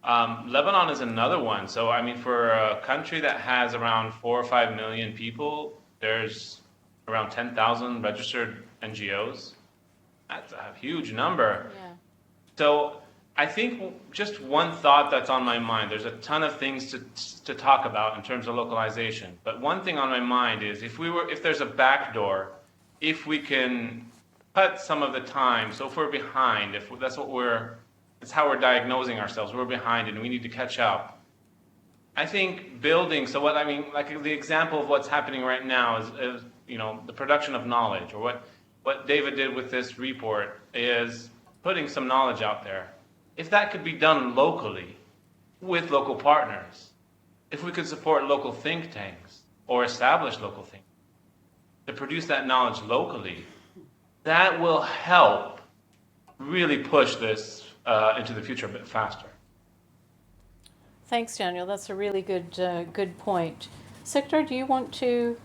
Lebanon is another one. So, for a country that has around 4 or 5 million people, there's around 10,000 registered NGOs. That's a huge number. Yeah. So I think just one thought that's on my mind, there's a ton of things to talk about in terms of localization. But one thing on my mind is if there's a backdoor, if we can cut some of the time, so if we're behind, that's how we're diagnosing ourselves, we're behind and we need to catch up. I think building, like the example of what's happening right now is the production of knowledge, or what David did with this report is putting some knowledge out there. If that could be done locally with local partners, if we could support local think tanks or establish local think tanks to produce that knowledge locally, that will help really push this into the future a bit faster. Thanks, Daniel. That's a really good point. Sector, do you want to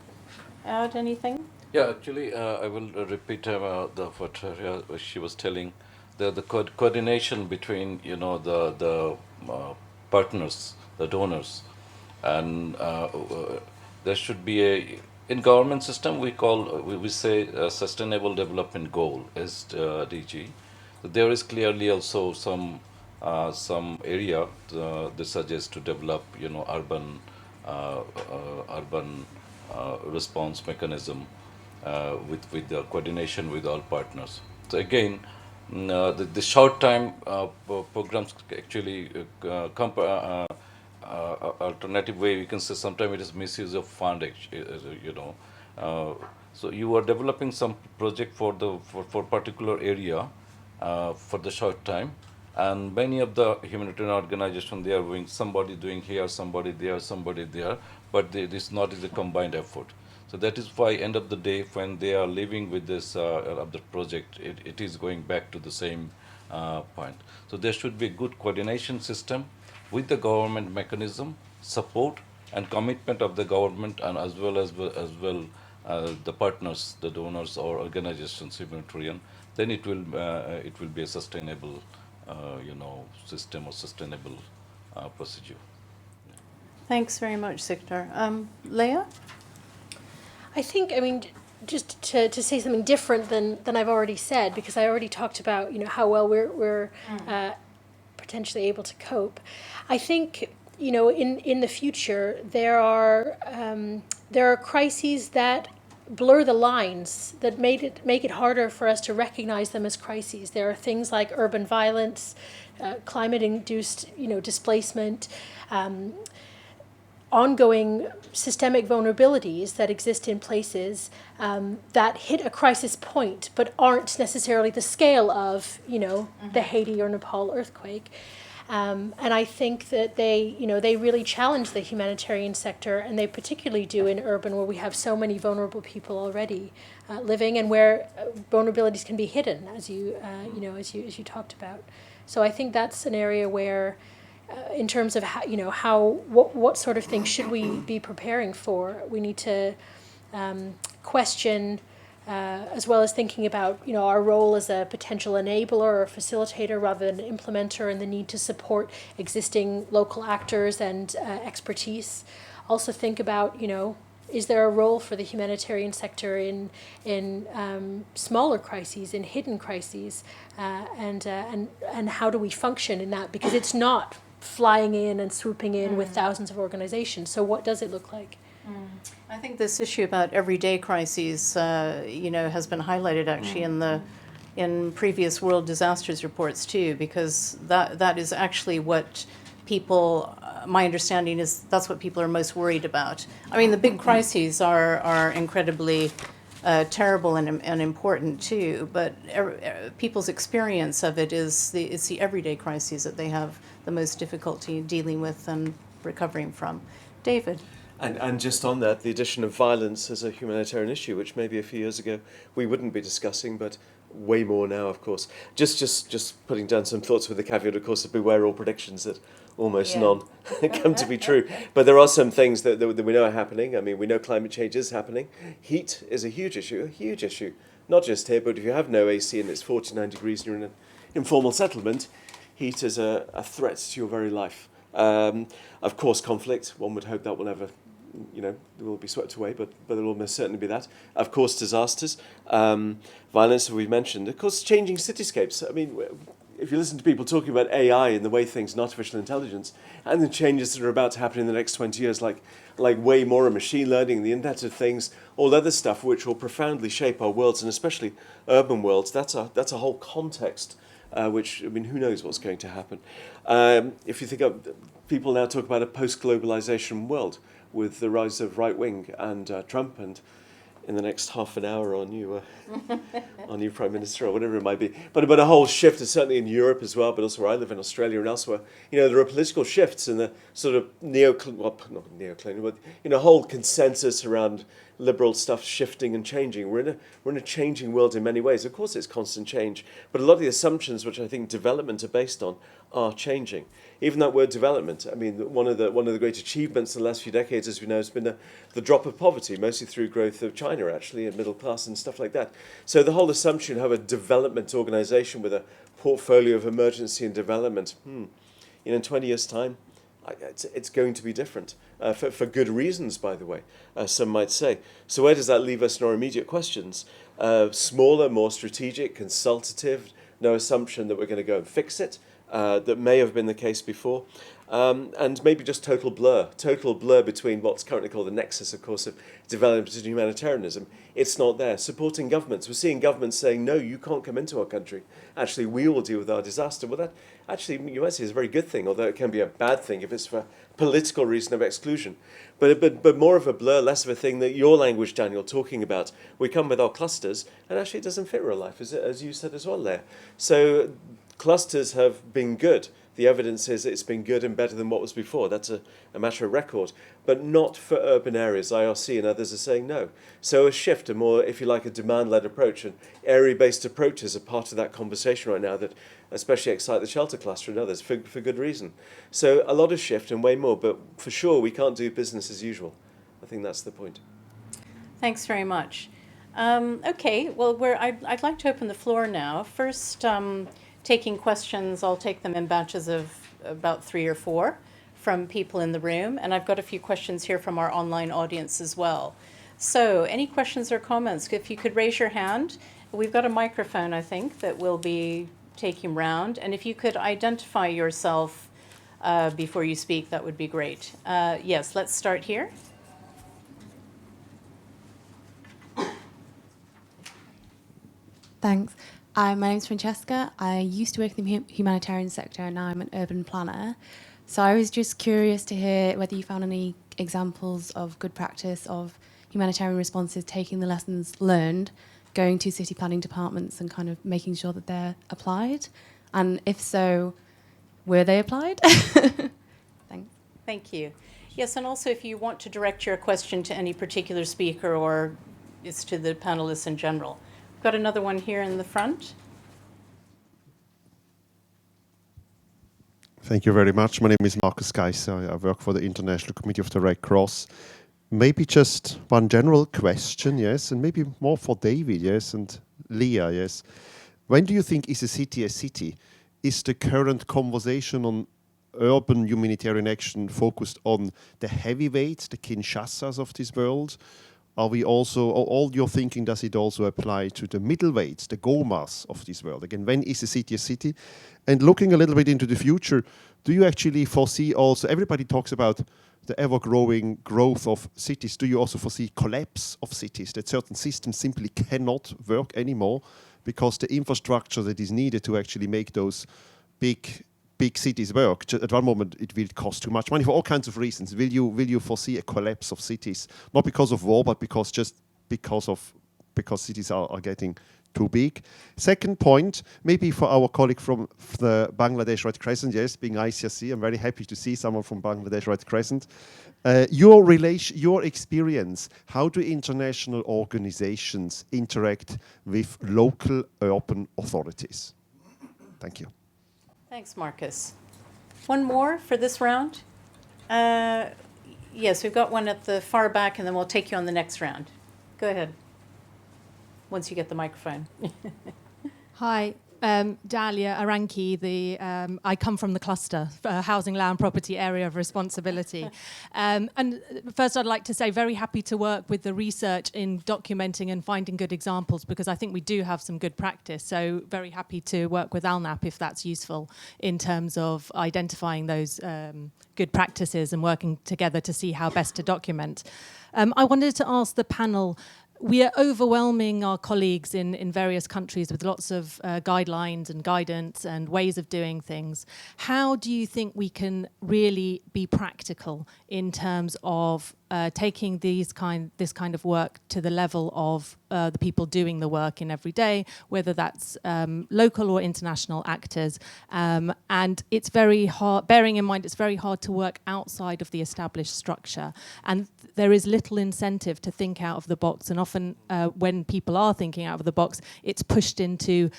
add anything? Yeah, actually, I will repeat what she was telling. The coordination between the partners, the donors, and there should be in government system we say sustainable development goal SDG. There is clearly also some area that suggests to develop urban response mechanism with the coordination with all partners. So again, the short time programs actually alternative way we can say sometimes it is misuse of fund. So you are developing some project for particular area for the short time, and many of the humanitarian organizations they are doing somebody doing here, somebody there, but this not is a combined effort. So that is why end of the day when they are living with this of the project, it is going back to the same point. So there should be a good coordination system with the government mechanism, support and commitment of the government, and as well the partners, the donors or organizations, humanitarian, then it will be a sustainable, system or sustainable procedure. Thanks very much, Sikdar. Leah? I think, I mean, just to say something different than I've already said, because I already talked about, how well we're potentially able to cope. I think, in the future, there are crises that blur the lines, that make it harder for us to recognize them as crises. There are things like urban violence, climate-induced, displacement, ongoing systemic vulnerabilities that exist in places that hit a crisis point, but aren't necessarily the scale of, the Haiti or Nepal earthquake. And I think that they really challenge the humanitarian sector, and they particularly do in urban, where we have so many vulnerable people already living, and where vulnerabilities can be hidden, as you talked about. So I think that's an area where, in terms of what sort of things should we be preparing for, we need to question, as well as thinking about our role as a potential enabler or facilitator rather than implementer, and the need to support existing local actors and expertise. Also think about is there a role for the humanitarian sector in smaller crises, in hidden crises, and how do we function in that? Because it's not flying in and swooping in with thousands of organizations. So what does it look like? I think this issue about everyday crises, has been highlighted actually in previous world disasters reports too, because that is actually what people, my understanding is that's what people are most worried about. I mean, the big crises are incredibly terrible and important too, but people's experience of it is it's the everyday crises that they have the most difficulty dealing with and recovering from. David? And just on that, the addition of violence as a humanitarian issue, which maybe a few years ago we wouldn't be discussing, but way more now, of course. Just putting down some thoughts with the caveat, of course, of beware all predictions that almost none come to be true. But there are some things that we know are happening. I mean, we know climate change is happening. Heat is a huge issue. Not just here, but if you have no AC and it's 49 degrees and you're in an informal settlement, heat is a threat to your very life. Of course, conflict, one would hope that will never, will be swept away, but there will most certainly be that. Of course, disasters, violence, as we mentioned. Of course, changing cityscapes. I mean, if you listen to people talking about AI and the way things and artificial intelligence and the changes that are about to happen in the next 20 years, like way more of machine learning, the Internet of Things, all other stuff which will profoundly shape our worlds, and especially urban worlds, that's a whole context, which, I mean, who knows what's going to happen. If you think of, people now talk about a post-globalization world with the rise of right-wing and Trump, and in the next half an hour our new Prime Minister or whatever it might be. But a whole shift, is certainly in Europe as well, but also where I live in Australia and elsewhere. There are political shifts in the sort of not neocolonial, but whole consensus around liberal stuff shifting and changing. We're in a changing world in many ways. Of course, it's constant change, but a lot of the assumptions which I think development are based on are changing. Even that word development, I mean, one of the great achievements in the last few decades, as we know, has been the drop of poverty, mostly through growth of China, actually, and middle class and stuff like that. So the whole assumption of a development organization with a portfolio of emergency and development, in 20 years' time, it's going to be different, for good reasons, by the way, some might say. So where does that leave us in our immediate questions? Smaller, more strategic, consultative, no assumption that we're going to go and fix it. That may have been the case before, and maybe just total blur between what's currently called the nexus, of course, of development and humanitarianism. It's not there. Supporting governments. We're seeing governments saying, no, you can't come into our country. Actually, we will deal with our disaster. Well, that actually, you might say, is a very good thing, although it can be a bad thing if it's for political reason of exclusion. But more of a blur, less of a thing that your language, Daniel, talking about. We come with our clusters, and actually it doesn't fit real life, as you said as well there. So clusters have been good. The evidence is it's been good and better than what was before. That's a matter of record. But not for urban areas. IRC and others are saying no. So a shift, a more, if you like, a demand-led approach, and area-based approaches are part of that conversation right now that especially excite the shelter cluster and others for good reason. So a lot of shift and way more, but for sure we can't do business as usual. I think that's the point. Thanks very much. Okay, well, I'd like to open the floor now. First, taking questions, I'll take them in batches of about 3 or 4 from people in the room, and I've got a few questions here from our online audience as well. So, any questions or comments? If you could raise your hand. We've got a microphone, I think, that we'll be taking round, and if you could identify yourself before you speak, that would be great. Yes, let's start here. Thanks. My name's Francesca. I used to work in the humanitarian sector and now I'm an urban planner. So I was just curious to hear whether you found any examples of good practice of humanitarian responses taking the lessons learned, going to city planning departments and kind of making sure that they're applied. And if so, were they applied? Thanks. Thank you. Yes, and also if you want to direct your question to any particular speaker or it's to the panelists in general. We've got another one here in the front. Thank you very much. My name is Marcus Geisser. I work for the International Committee of the Red Cross. Maybe just one general question, yes, and maybe more for David, yes, and Leah, yes. When do you think is a city a city? Is the current conversation on urban humanitarian action focused on the heavyweights, the Kinshasas of this world? Are we also, all your thinking, does it also apply to the middleweights, the Gomas of this world? Again, when is a city a city? And looking a little bit into the future, do you actually foresee also, everybody talks about the ever-growing growth of cities. Do you also foresee collapse of cities, that certain systems simply cannot work anymore because the infrastructure that is needed to actually make those big cities work? At one moment, it will cost too much money for all kinds of reasons. Will you foresee a collapse of cities, not because of war, but because cities are getting too big? Second point, maybe for our colleague from the Bangladesh Red Crescent, yes, being ICRC, I'm very happy to see someone from Bangladesh Red Crescent. Your experience, how do international organizations interact with local urban authorities? Thank you. Thanks, Marcus. One more for this round. Yes, we've got one at the far back, and then we'll take you on the next round. Go ahead, once you get the microphone. Hi, Dalia Aranki. I come from the cluster, Housing, Land, Property Area of Responsibility. And first I'd like to say very happy to work with the research in documenting and finding good examples, because I think we do have some good practice. So very happy to work with ALNAP if that's useful in terms of identifying those good practices and working together to see how best to document. I wanted to ask the panel, we are overwhelming our colleagues in various countries with lots of guidelines and guidance and ways of doing things. How do you think we can really be practical in terms of taking this kind of work to the level of the people doing the work in every day, whether that's local or international actors? And it's very hard, bearing in mind it's very hard to work outside of the established structure. And there is little incentive to think out of the box. And often when people are thinking out of the box, it's pushed into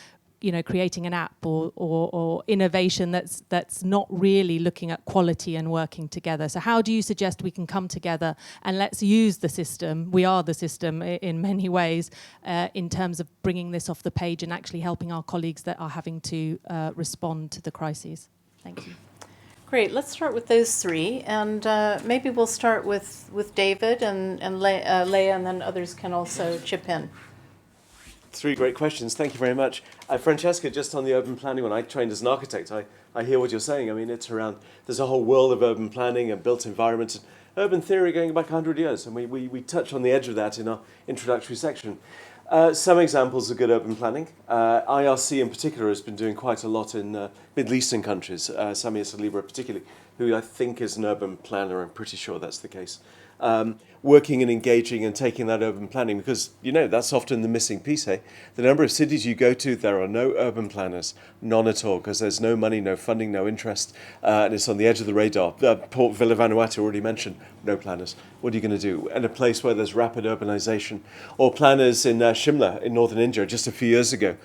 creating an app or innovation that's not really looking at quality and working together. So how do you suggest we can come together and let's use the system? We are the system in many ways in terms of bringing this off the page and actually helping our colleagues that are having to respond to the crises. Thank you. Great. Let's start with those three, and maybe we'll start with David and Leah, and then others can also chip in. 3 great questions. Thank you very much. Francesca, just on the urban planning one, I trained as an architect. I hear what you're saying. I mean, it's around, there's a whole world of urban planning and built environments and urban theory going back 100 years. And we touch on the edge of that in our introductory section. Some examples of good urban planning. IRC in particular has been doing quite a lot in Middle Eastern countries, Samia Saliba particularly, who I think is an urban planner. I'm pretty sure that's the case. Working and engaging and taking that urban planning, because, that's often the missing piece, hey? The number of cities you go to, there are no urban planners, none at all, because there's no money, no funding, no interest, and it's on the edge of the radar. Port Villa Vanuatu already mentioned, no planners. What are you going to do? In a place where there's rapid urbanization, or planners in Shimla in northern India just a few years ago,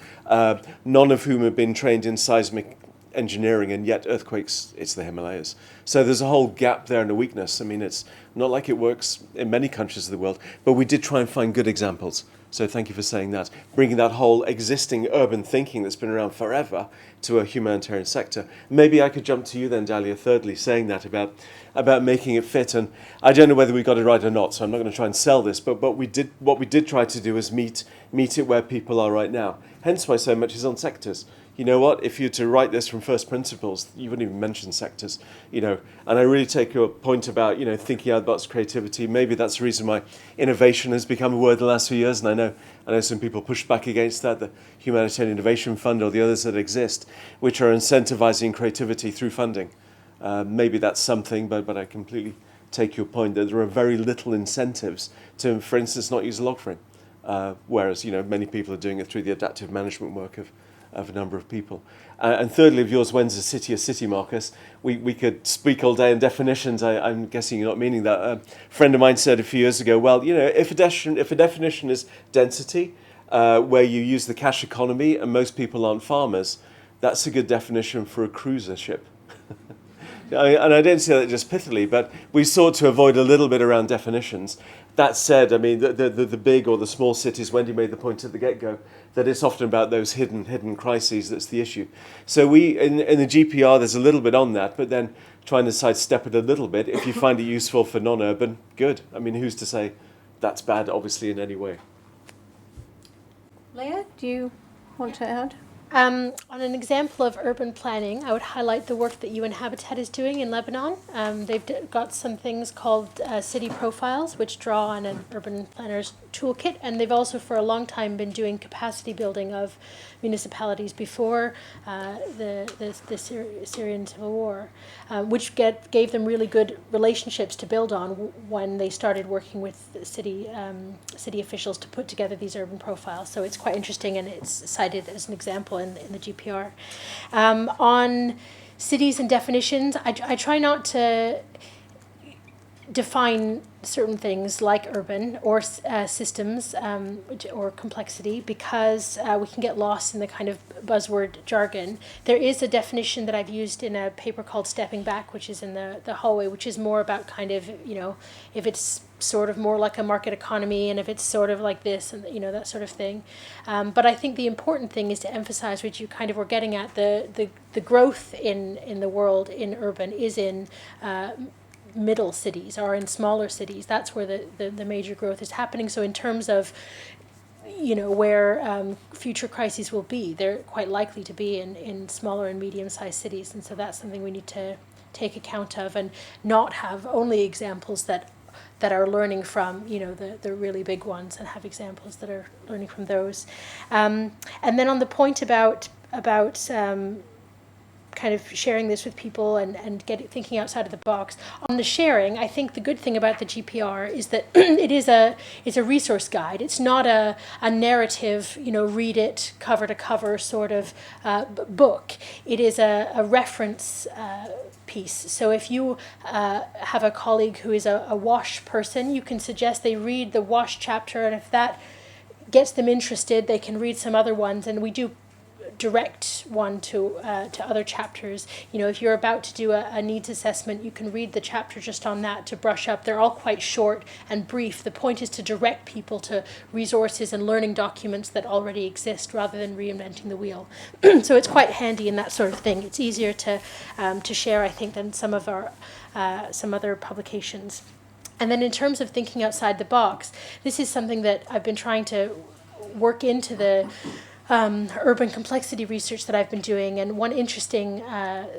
none of whom have been trained in seismic engineering, and yet earthquakes, it's the Himalayas. So there's a whole gap there and a weakness. I mean, it's not like it works in many countries of the world, but we did try and find good examples. So thank you for saying that. Bringing that whole existing urban thinking that's been around forever to a humanitarian sector. Maybe I could jump to you then, Dalia, thirdly, saying that about making it fit. And I don't know whether we got it right or not, so I'm not going to try and sell this, but what we did try to do is meet it where people are right now. Hence why so much is on sectors. You know what, if you were to write this from first principles, you wouldn't even mention sectors, and I really take your point about, thinking out of the box, creativity. Maybe that's the reason why innovation has become a word the last few years, and I know some people push back against that, the Humanitarian Innovation Fund or the others that exist, which are incentivizing creativity through funding. Maybe that's something, but I completely take your point that there are very little incentives to, for instance, not use a log frame, whereas, many people are doing it through the adaptive management work of a number of people. And thirdly, of yours, when's a city, Marcus? We could speak all day in definitions. I'm guessing you're not meaning that. A friend of mine said a few years ago, well, if a definition is density, where you use the cash economy and most people aren't farmers, that's a good definition for a cruiser ship. And I don't say that just pithily, but we sought to avoid a little bit around definitions. That said, I mean, the big or the small cities, Wendy made the point at the get-go, that it's often about those hidden crises that's the issue. So we, in the GPR, there's a little bit on that, but then trying to sidestep it a little bit. If you find it useful for non-urban, good. I mean, who's to say that's bad, obviously, in any way? Leah, do you want to add? On an example of urban planning, I would highlight the work that UN Habitat is doing in Lebanon. They've got some things called city profiles, which draw on an urban planner's toolkit, and they've also for a long time been doing capacity building of municipalities before the Syrian civil war, which gave them really good relationships to build on when they started working with the city officials to put together these urban profiles. So it's quite interesting, and it's cited as an example in the GPR. On cities and definitions, I try not to define certain things like urban or systems or complexity, because we can get lost in the kind of buzzword jargon. There is a definition that I've used in a paper called Stepping Back, which is in the hallway, which is more about kind of, if it's sort of more like a market economy and if it's sort of like this and, that sort of thing. But I think the important thing is to emphasize, which you kind of were getting at, the growth in the world in urban is in middle cities or in smaller cities. That's where the major growth is happening. So in terms of where future crises will be, they're quite likely to be in smaller and medium-sized cities, and so that's something we need to take account of and not have only examples that are learning from the really big ones, and have examples that are learning from those. And then on the point about kind of sharing this with people and thinking outside of the box. On the sharing, I think the good thing about the GPR is that it's a resource guide. It's not a narrative, read it cover to cover sort of book. It is a reference piece. So if you have a colleague who is a WASH person, you can suggest they read the WASH chapter, and if that gets them interested, they can read some other ones, and we do direct one to other chapters. If you're about to do a needs assessment, you can read the chapter just on that to brush up. They're all quite short and brief. The point is to direct people to resources and learning documents that already exist rather than reinventing the wheel. So it's quite handy in that sort of thing. It's easier to share, I think, than some other publications. And then in terms of thinking outside the box, this is something that I've been trying to work into the urban complexity research that I've been doing. And one interesting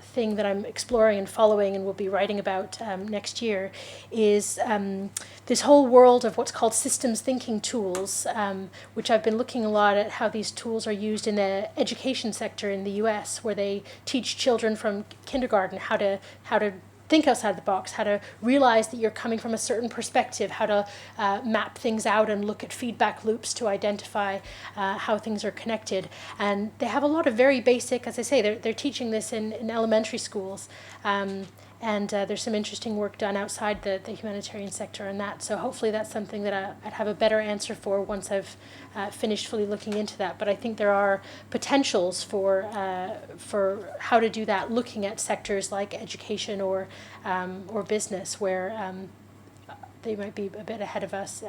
thing that I'm exploring and following and will be writing about next year is this whole world of what's called systems thinking tools, which I've been looking a lot at how these tools are used in the education sector in the US, where they teach children from kindergarten how to think outside the box, how to realize that you're coming from a certain perspective, how to map things out and look at feedback loops to identify how things are connected. And they have a lot of very basic, as I say, they're teaching this in elementary schools. And there's some interesting work done outside the humanitarian sector on that. So hopefully that's something that I'd have a better answer for once I've finished fully looking into that. But I think there are potentials for how to do that, looking at sectors like education or business, where they might be a bit ahead of us.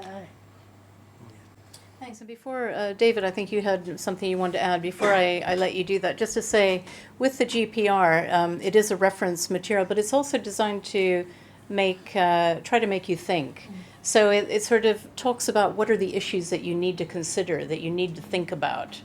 Thanks. And before, David, I think you had something you wanted to add before I let you do that. Just to say, with the GPR, it is a reference material, but it's also designed to try to make you think. So it sort of talks about what are the issues that you need to consider, that you need to think about.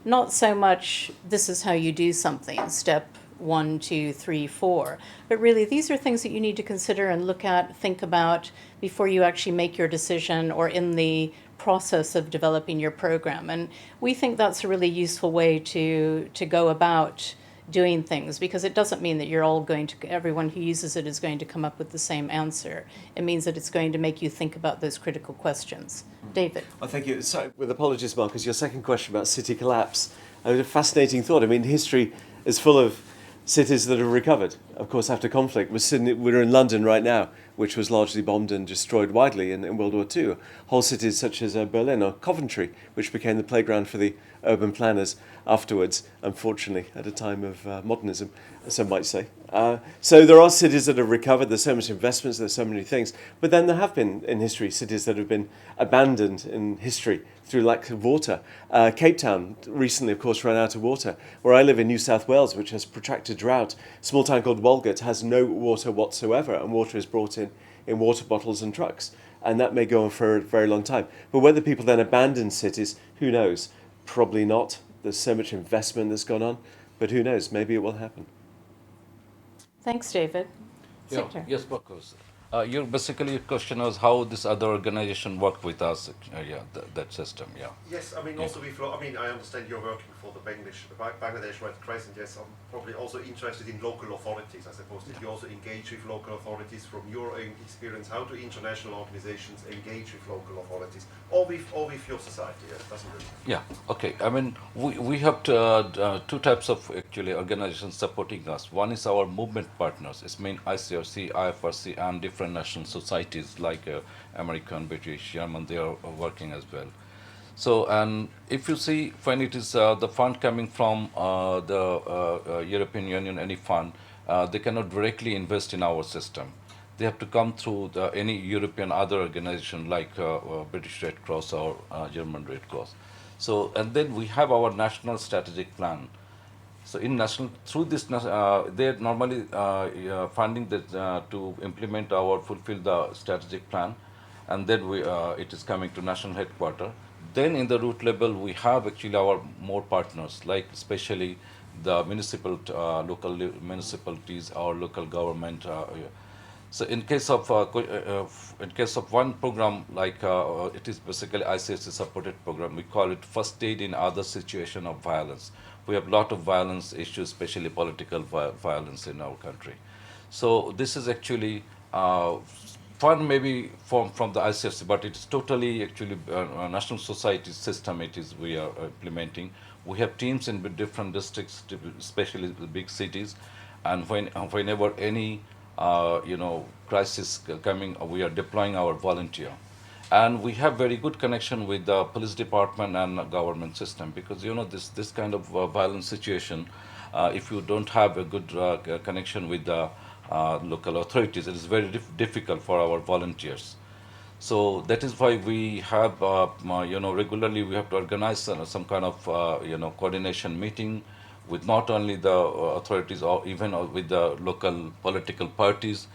Not so much, this is how you do something, step 1, 2, 3, 4. But really, these are things that you need to consider and look at, think about before you actually make your decision or in the process of developing your program. And we think that's a really useful way to go about doing things, because it doesn't mean that you're all going to, everyone who uses it is going to come up with the same answer. It means that it's going to make you think about those critical questions. David. Well, thank you. So, with apologies, Marcus, your second question about city collapse, a fascinating thought. I mean, history is full of cities that have recovered, of course, after conflict. We're in London right now, which was largely bombed and destroyed widely in World War II. Whole cities such as Berlin or Coventry, which became the playground for the urban planners afterwards, unfortunately, at a time of modernism, some might say. So there are cities that have recovered. There's so much investments, there's so many things. But then there have been, in history, cities that have been abandoned in history through lack of water. Cape Town recently, of course, ran out of water. Where I live in New South Wales, which has protracted drought, a small town called Walgett has no water whatsoever, and water is brought in water bottles and trucks. And that may go on for a very long time. But whether people then abandon cities, who knows? Probably not. There's so much investment that's gone on, but who knows? Maybe it will happen. Thanks, David. Yeah. Victor. Yes, Marcus. Your question was how this other organization worked with us. That system. Yeah. Yes, I mean, also I understand you're working for the Bangladesh Red Crescent. Yes, I'm probably also interested in local authorities. I suppose that you also engage with local authorities from your experience. How do international organizations engage with local authorities, or with your society? Yes, doesn't really. Yeah. Okay. I mean, we have two types of actually organizations supporting us. One is our movement partners. It's mean ICRC, IFRC, and different national societies like American, British, German. They are working as well. So, and if you see when it is the fund coming from the European Union, any fund, they cannot directly invest in our system. They have to come through any European other organization like British Red Cross or German Red Cross. So, and then we have our national strategic plan. So in national, through this, they're normally funding that to implement our fulfill the strategic plan, and then it is coming to national headquarters. Then in the root level, we have actually our more partners, like especially the local municipalities or local government. So in case of one program, like it is basically ICSC supported program, we call it First Aid in Other Situation of Violence. We have a lot of violence issues, especially political violence in our country. So this is actually fund maybe from the ICFC, but it's totally actually a national society system. We are implementing. We have teams in different districts, especially the big cities, and whenever any crisis coming, we are deploying our volunteer. And we have very good connection with the police department and government system, because this kind of violent situation, if you don't have a good connection with the local authorities, it is very difficult for our volunteers. So that is why we have regularly we have to organize some kind of coordination meeting with not only the authorities or even with the local political parties.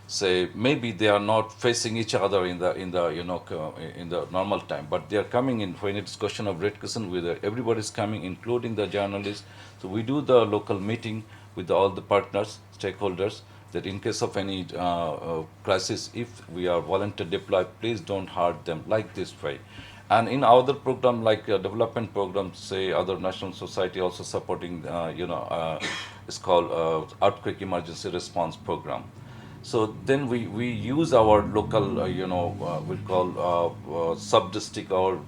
Say maybe they are not facing each other in the normal time, but they are coming in when it's question of Red Crescent. Everybody is coming, including the journalists. So we do the local meeting with all the partners, stakeholders, that in case of any crisis, if we are volunteer deployed, please don't hurt them like this way. And in other program like development programs, say other national society also supporting, it's called earthquake emergency response program. So then we use our local, we call sub-district or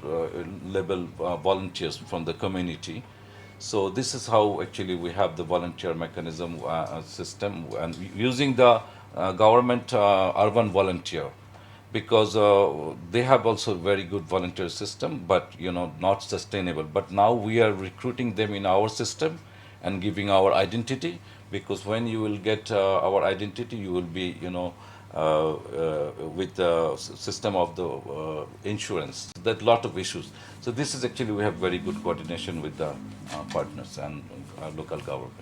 level volunteers from the community. So this is how actually we have the volunteer mechanism system, and using the government urban volunteer, because they have also very good volunteer system, but not sustainable. But now we are recruiting them in our system and giving our identity because when you will get our identity, you will be, with the system of the insurance. There's a lot of issues. So this is actually, we have very good coordination with the partners and local government.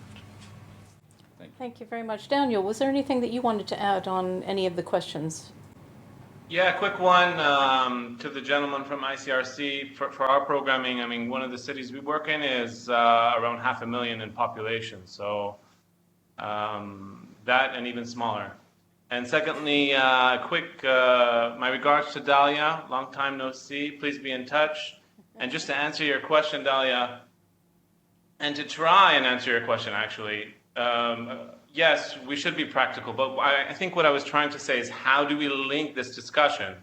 Thank you very much. Daniel, was there anything that you wanted to add on any of the questions? Yeah, quick one to the gentleman from ICRC. For our programming, I mean, one of the cities we work in is around 500,000 in population. So that and even smaller. And secondly, my regards to Dalia. Long time no see. Please be in touch. And just to answer your question, Dalia, and to try and answer your question, actually, yes, we should be practical, but I think what I was trying to say is how do we link this discussion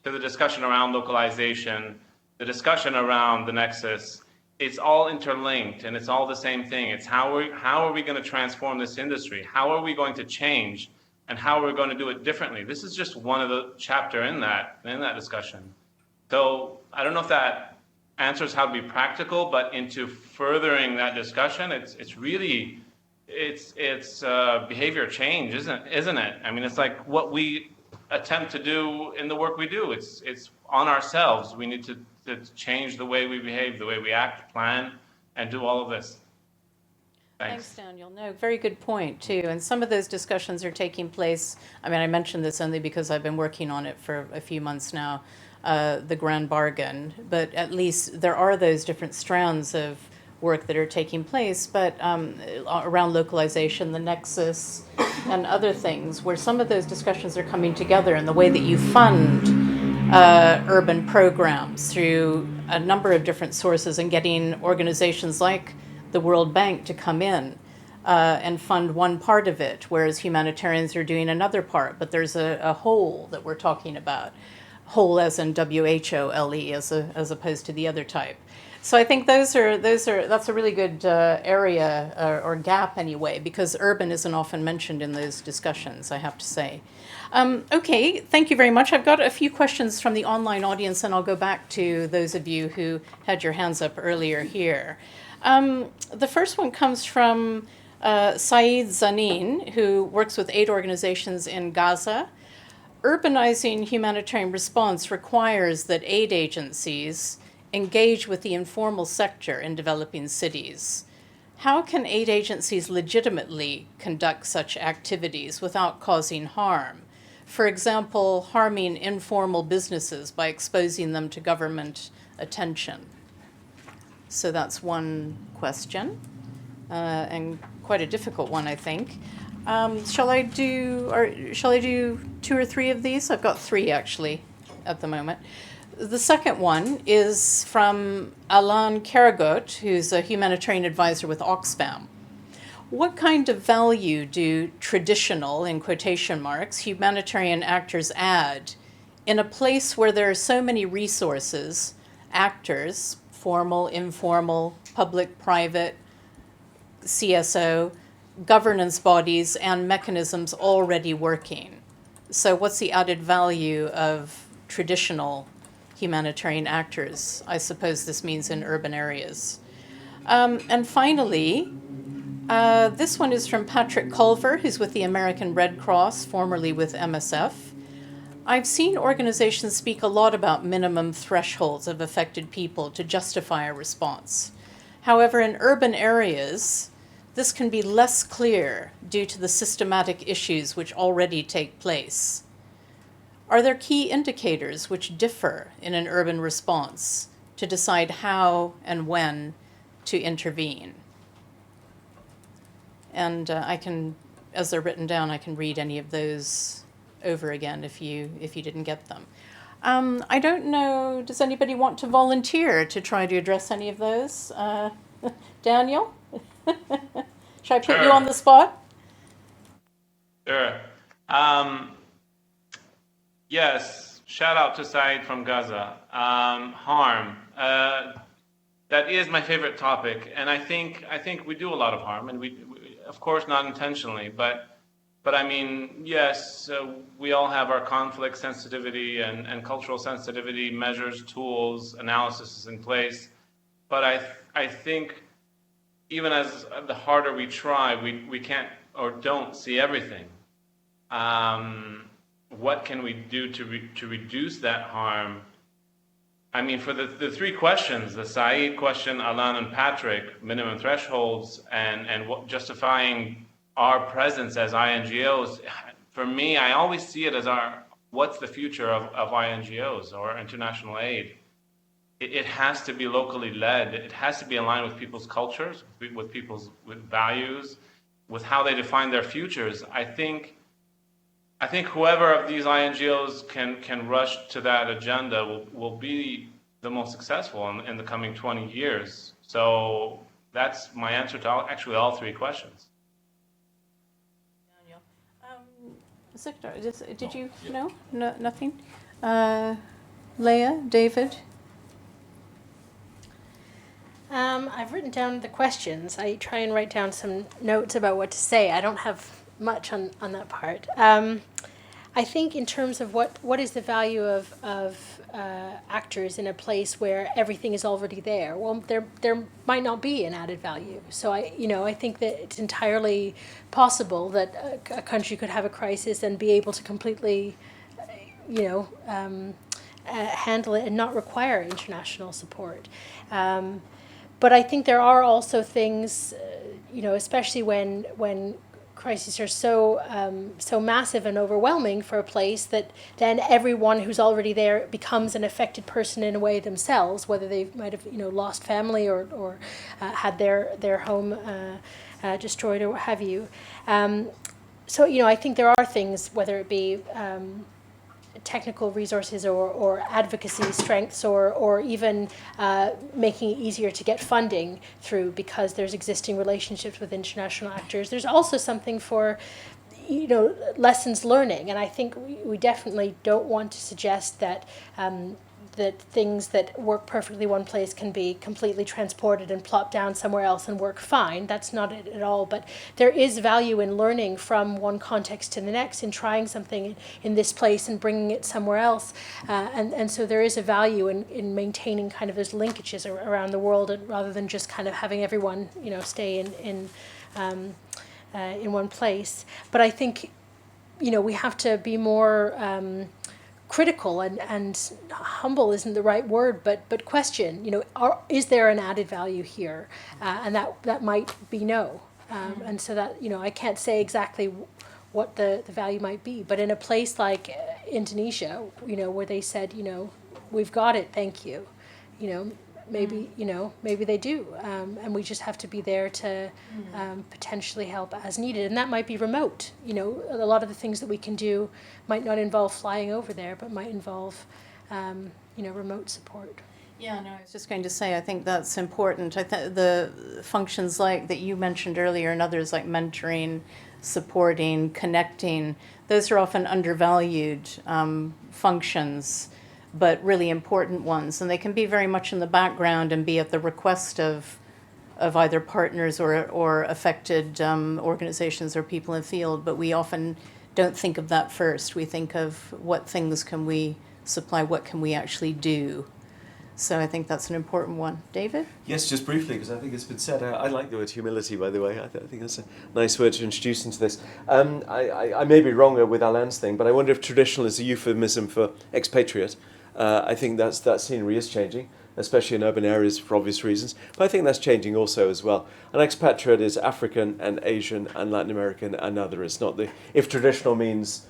to the discussion around localization, the discussion around the nexus? It's all interlinked and it's all the same thing. It's how are we going to transform this industry? How are we going to change? And how are we going to do it differently? This is just one of the chapter in that discussion. So I don't know if that answers how to be practical, but into furthering that discussion, it's really behavior change, isn't it? I mean, it's like what we attempt to do in the work we do. It's on ourselves. We need to change the way we behave, the way we act, plan, and do all of this. Thanks, Daniel. No, very good point, too. And some of those discussions are taking place. I mean, I mentioned this only because I've been working on it for a few months now, the Grand Bargain. But at least there are those different strands of work that are taking place, but around localization, the nexus, and other things, where some of those discussions are coming together in the way that you fund urban programs through a number of different sources and getting organizations like the World Bank to come in and fund one part of it, whereas humanitarians are doing another part. But there's a whole that we're talking about, whole as in WHOLE as opposed to the other type. So I think that's a really good area or gap anyway, because urban isn't often mentioned in those discussions, I have to say. Okay, thank you very much. I've got a few questions from the online audience, and I'll go back to those of you who had your hands up earlier here. The first one comes from Saeed Zanin, who works with aid organizations in Gaza. Urbanizing humanitarian response requires that aid agencies engage with the informal sector in developing cities. How can aid agencies legitimately conduct such activities without causing harm? For example, harming informal businesses by exposing them to government attention. So that's one question, and quite a difficult one, I think. Shall I do 2 or 3 of these? I've got 3 actually at the moment. The second one is from Alain Karagot, who's a humanitarian advisor with Oxfam. What kind of value do traditional, in quotation marks, humanitarian actors add in a place where there are so many resources, actors, formal, informal, public, private, CSO, governance bodies, and mechanisms already working? So what's the added value of traditional humanitarian actors? I suppose this means in urban areas. And finally, this one is from Patrick Culver, who's with the American Red Cross, formerly with MSF. I've seen organizations speak a lot about minimum thresholds of affected people to justify a response. However, in urban areas, this can be less clear due to the systematic issues which already take place. Are there key indicators which differ in an urban response to decide how and when to intervene? And I can, as they're written down, I can read any of those over again if you didn't get them. I don't know, does anybody want to volunteer to try to address any of those? Daniel? Should I put you on the spot? Sure. Yes, shout out to Saeed from Gaza. Harm. That is my favorite topic, and I think we do a lot of harm, and we of course not intentionally, but I mean, yes, we all have our conflict sensitivity and cultural sensitivity measures, tools, analysis in place, but I think even as the harder we try, we can't or don't see everything. What can we do to reduce that harm? I mean, for the three questions, the Saeed question, Alan and Patrick, minimum thresholds, and justifying our presence as INGOs, for me, I always see it as what's the future of INGOs or international aid? It has to be locally led. It has to be aligned with people's cultures, with people's values, with how they define their futures. I think whoever of these INGOs can rush to that agenda will be the most successful in the coming 20 years. So that's my answer to actually all three questions. Victor, did you know? No, nothing? Leah, David? I've written down the questions. I try and write down some notes about what to say. I don't have much on that part. I think in terms of what is the value of actors in a place where everything is already there. Well, there might not be an added value. So I think that it's entirely possible that a country could have a crisis and be able to completely, handle it and not require international support. But I think there are also things, especially when crises are so massive and overwhelming for a place, that then everyone who's already there becomes an affected person in a way themselves, whether they might have lost family or had their home destroyed or what have you. So I think there are things, whether it be technical resources or advocacy strengths or even making it easier to get funding through because there's existing relationships with international actors. There's also something for lessons learning, and I think we definitely don't want to suggest that that things that work perfectly one place can be completely transported and plopped down somewhere else and work fine. That's not it at all. But there is value in learning from one context to the next, in trying something in this place and bringing it somewhere else. And so there is a value in maintaining kind of those linkages around the world, and rather than just kind of having everyone stay in one place. But I think we have to be more critical and humble isn't the right word, but question, is there an added value here? And that might be no. And so that, I can't say exactly what the value might be, but in a place like Indonesia, where they said, we've got it, thank you, maybe, maybe they do. And we just have to be there to potentially help as needed. And that might be remote. A lot of the things that we can do might not involve flying over there, but might involve, remote support. Yeah, no, I was just going to say, I think that's important. The functions like that you mentioned earlier and others like mentoring, supporting, connecting, those are often undervalued functions, but really important ones. And they can be very much in the background and be at the request of either partners or affected organizations or people in the field. But we often don't think of that first. We think of what things can we supply, what can we actually do. So I think that's an important one. David? Yes, just briefly, because I think it's been said. I like the word humility, by the way. I think that's a nice word to introduce into this. I may be wrong with Alan's thing, but I wonder if traditional is a euphemism for expatriate. I think that scenery is changing, especially in urban areas for obvious reasons. But I think that's changing also as well. An expatriate is African and Asian and Latin American and other. It's not if traditional means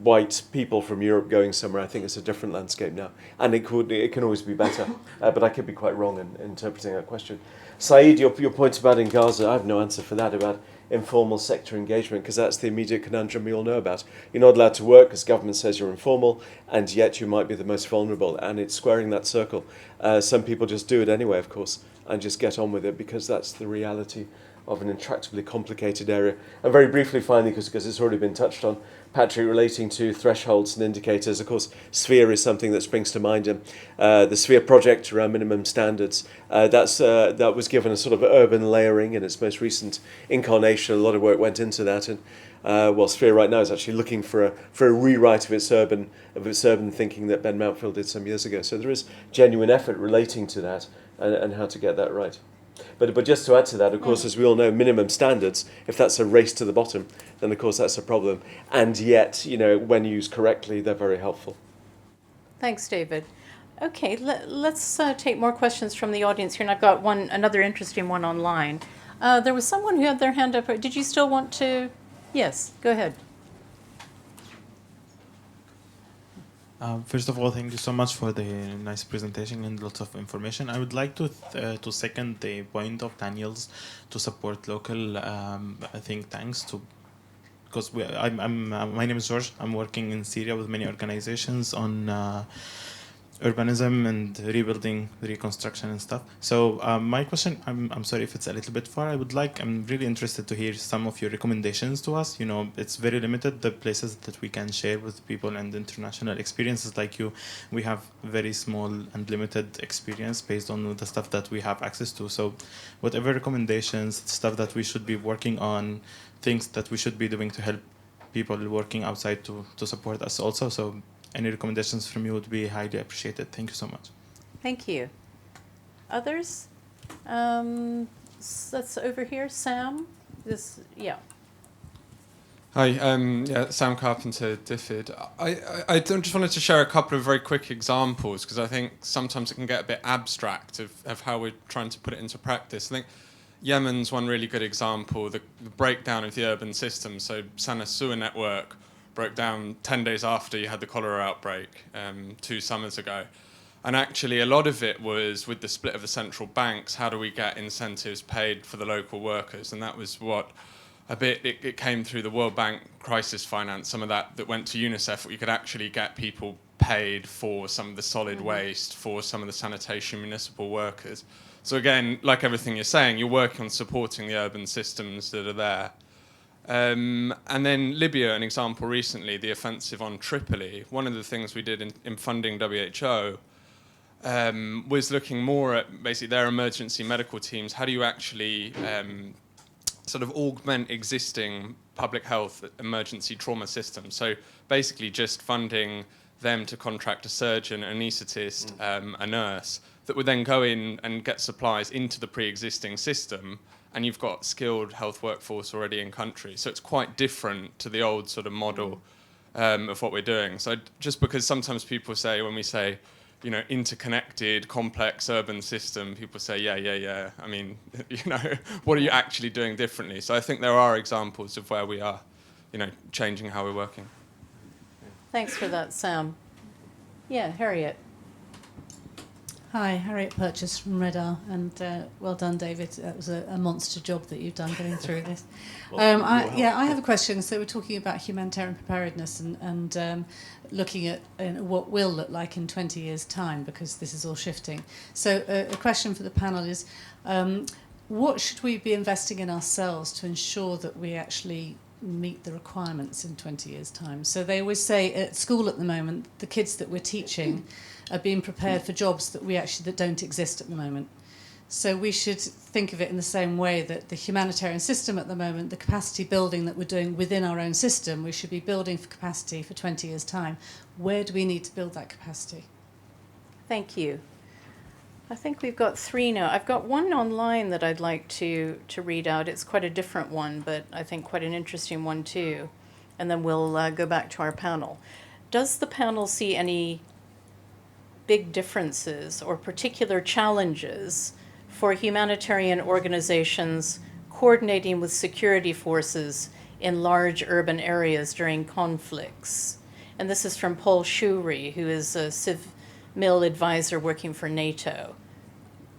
white people from Europe going somewhere, I think it's a different landscape now. And it can always be better. But I could be quite wrong in interpreting that question. Saeed, your point about in Gaza, I have no answer for that, about informal sector engagement, because that's the immediate conundrum we all know about. You're not allowed to work because government says you're informal, and yet you might be the most vulnerable, and it's squaring that circle. Some people just do it anyway, of course, and just get on with it because that's the reality of an intractably complicated area. And very briefly, finally, because it's already been touched on, Patrick, relating to thresholds and indicators, of course, SPHERE is something that springs to mind. The SPHERE project around minimum standards, that was given a sort of urban layering in its most recent incarnation. A lot of work went into that, and SPHERE right now is actually looking for a rewrite of its urban thinking that Ben Mountfield did some years ago. So there is genuine effort relating to that and how to get that right. But just to add to that, of course, as we all know, minimum standards, if that's a race to the bottom, then of course that's a problem. And yet, when used correctly, they're very helpful. Thanks, David. Okay, let's take more questions from the audience here, and I've got another interesting one online. There was someone who had their hand up. Did you still want to? Yes, go ahead. First of all, thank you so much for the nice presentation and lots of information. I would like to second the point of Daniel's to support local think tanks because my name is George. I'm working in Syria with many organizations on urbanism and rebuilding, reconstruction and stuff. So my question, I'm sorry if it's a little bit far. I'm really interested to hear some of your recommendations to us. It's very limited, the places that we can share with people and international experiences like you. We have very small and limited experience based on the stuff that we have access to. So whatever recommendations, stuff that we should be working on, things that we should be doing to help people working outside to support us also. So any recommendations from you would be highly appreciated. Thank you so much. Thank you. Others? That's over here. Sam? Yeah. Hi, Sam Carpenter, DFID. I just wanted to share a couple of very quick examples because I think sometimes it can get a bit abstract of how we're trying to put it into practice. I think Yemen's one really good example, the breakdown of the urban system. So Sana sewer network broke down 10 days after you had the cholera outbreak 2 summers ago. And actually a lot of it was with the split of the central banks, how do we get incentives paid for the local workers? And that was what it came through the World Bank crisis finance, some of that went to UNICEF, where you could actually get people paid for some of the solid waste, for some of the sanitation municipal workers. So again, like everything you're saying, you're working on supporting the urban systems that are there. And then Libya, an example recently, the offensive on Tripoli. One of the things we did in funding WHO was looking more at basically their emergency medical teams. How do you actually sort of augment existing public health emergency trauma systems? So basically just funding them to contract a surgeon, an anaesthetist, a nurse, that would then go in and get supplies into the pre-existing system, and you've got skilled health workforce already in country. So it's quite different to the old sort of model of what we're doing. So just because sometimes people say, when we say, interconnected, complex urban system, people say, yeah. I mean, what are you actually doing differently? So I think there are examples of where we are, changing how we're working. Thanks for that, Sam. Yeah, Harriet. Hi, Harriet Purchase from Redar, and well done, David. That was a monster job that you've done getting through this. I have a question. So we're talking about humanitarian preparedness and looking at what will look like in 20 years' time, because this is all shifting. So a question for the panel is, what should we be investing in ourselves to ensure that we actually meet the requirements in 20 years' time? So they always say at school at the moment, the kids that we're teaching are being prepared for jobs that don't exist at the moment. So we should think of it in the same way that the humanitarian system at the moment, the capacity building that we're doing within our own system, we should be building for capacity for 20 years' time. Where do we need to build that capacity? Thank you. I think we've got 3 now. I've got one online that I'd like to read out. It's quite a different one, but I think quite an interesting one too. And then we'll go back to our panel. Does the panel see any big differences or particular challenges for humanitarian organizations coordinating with security forces in large urban areas during conflicts? And this is from Paul Shuri, who is a Civ-Mil advisor working for NATO.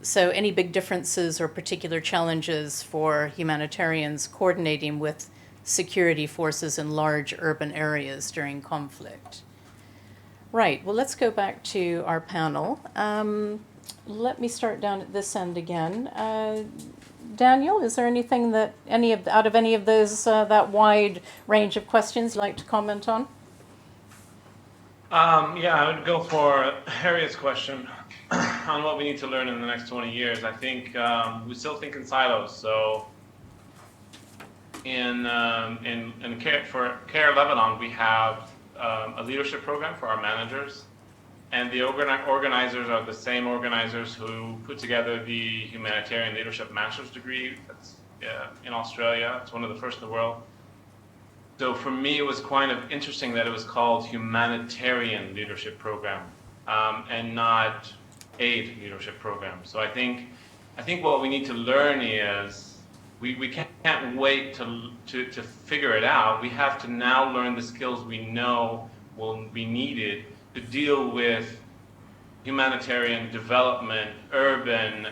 So any big differences or particular challenges for humanitarians coordinating with security forces in large urban areas during conflict? Right, well, let's go back to our panel. Let me start down at this end again. Daniel, is there anything that out of any of those, that wide range of questions you'd like to comment on? I would go for Harriet's question on what we need to learn in the next 20 years. I think we still think in silos. So in Care Lebanon, we have a leadership program for our managers. and the organizers are the same organizers who put together the Humanitarian Leadership Master's degree. That's in Australia. It's one of the first in the world. So for me, it was kind of interesting that it was called Humanitarian Leadership Program and not Aid Leadership Program. So I think what we need to learn is we can't wait to figure it out. We have to now learn the skills we know will be needed to deal with humanitarian development, urban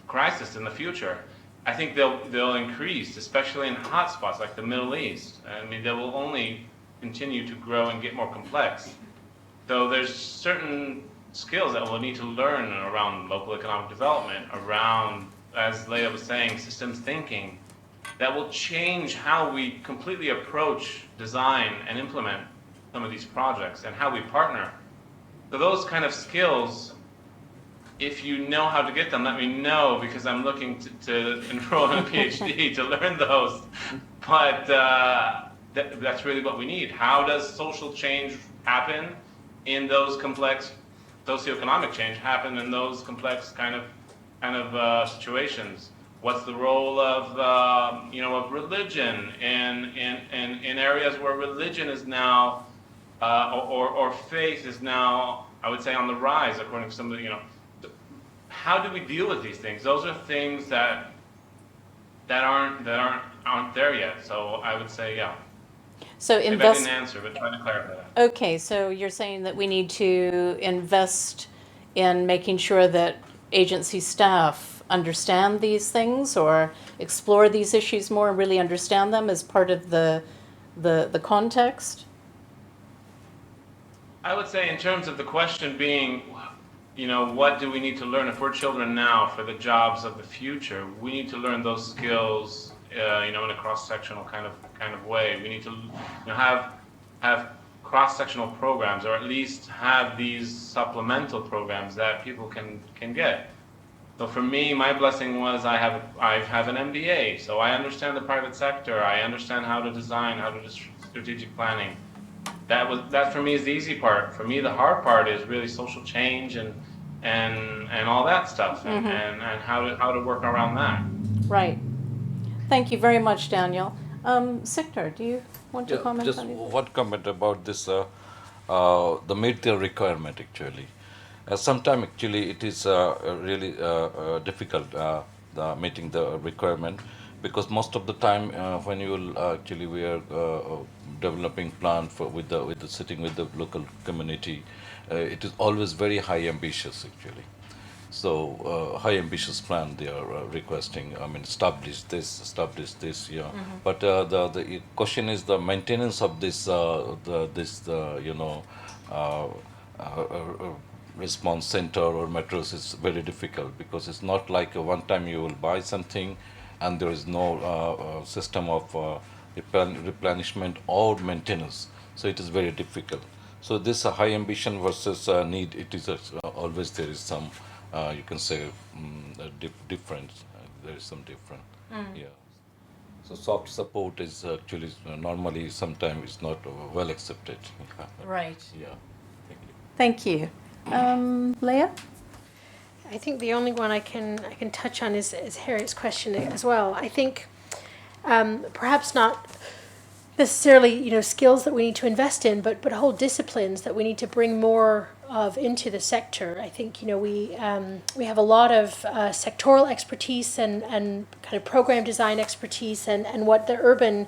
crisis in the future. I think they'll increase, especially in hotspots like the Middle East. I mean, they will only continue to grow and get more complex. So there's certain skills that we'll need to learn around local economic development, around, as Leah was saying, systems thinking, that will change how we completely approach, design, and implement some of these projects and how we partner. So those kind of skills, if you know how to get them, let me know, because I'm looking to enroll in a PhD to learn those. But that's really what we need. How does social change happen in those complex, socioeconomic change happen in those complex kind of situations? What's the role of of religion in areas where religion is now or faith is now, I would say, on the rise, according to some of the how do we deal with these things? Those are things that aren't there yet. So I would say, yeah. So Maybe I didn't answer, but trying to clarify that. Okay, so you're saying that we need to invest in making sure that agency staff understand these things or explore these issues more and really understand them as part of the context? I would say in terms of the question being, what do we need to learn if we're children now for the jobs of the future? We need to learn those skills, in a cross-sectional kind of way. We need to, have cross-sectional programs, or at least have these supplemental programs that people can get. So for me, my blessing was I have an MBA, so I understand the private sector. I understand how to design, how to do strategic planning. That for me is the easy part. For me, the hard part is really social change and all that stuff, and how to work around that. Right. Thank you very much, Daniel. Siktor, do you want to comment just on it? one comment about this, the meet-the requirement actually. Sometimes actually it is really difficult meeting the requirement, because most of the time when you will we are developing plan with the sitting with the local community, it is always very high ambitious actually. So high ambitious plan they are requesting. I mean, establish this, yeah. But the question is the maintenance of this response center or metros is very difficult, because it's not like a one time you will buy something and there is no system of replenishment or maintenance. So it is very difficult. So this high ambition versus need, it is always there is some you can say difference. There is some difference. Yeah. So soft support is actually normally sometimes it's not well accepted. Right. Yeah. Thank you. Thank you. Leah? I think the only one I can touch on is Harriet's question as well. I think perhaps not necessarily skills that we need to invest in, but whole disciplines that we need to bring more of into the sector. I think we have a lot of sectoral expertise and kind of program design expertise, and what the urban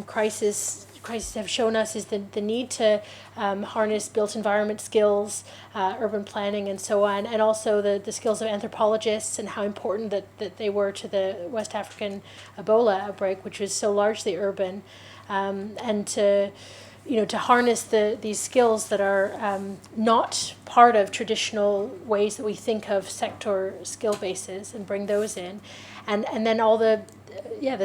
crises have shown us is the need to harness built environment skills, urban planning, and so on, and also the skills of anthropologists and how important that they were to the West African Ebola outbreak, which was so largely urban, and to harness these skills that are not part of traditional ways that we think of sector skill bases, and bring those in, and then all the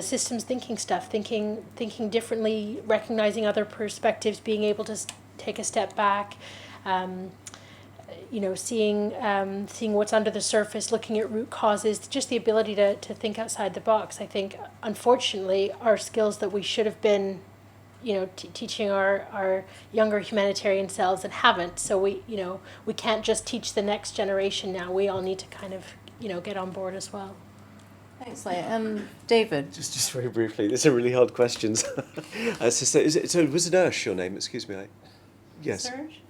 systems thinking stuff, thinking differently, recognizing other perspectives, being able to take a step back, seeing what's under the surface, looking at root causes, just the ability to think outside the box. I think, unfortunately, are skills that we should have been teaching our younger humanitarian selves that haven't. So we can't just teach the next generation now. We all need to kind of, get on board as well. Thanks, Leah. David. Just very briefly, these are really hard questions. Was it Ursh your name? Excuse me. Yes. Serge?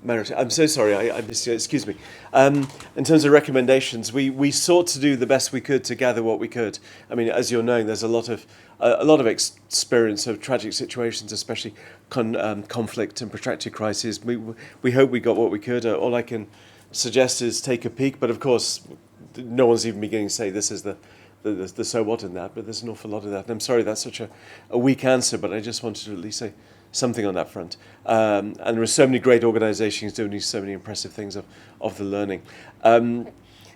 Marit, I'm so sorry, I missed you. Excuse me. In terms of recommendations, we sought to do the best we could to gather what we could. I mean, as you're knowing, there's a lot of experience of tragic situations, especially conflict and protracted crises. We hope we got what we could. All I can suggest is take a peek. But of course, no one's even beginning to say this is the so what in that. But there's an awful lot of that. And I'm sorry that's such a weak answer, but I just wanted to at least say something on that front. And there are so many great organisations doing so many impressive things of the learning.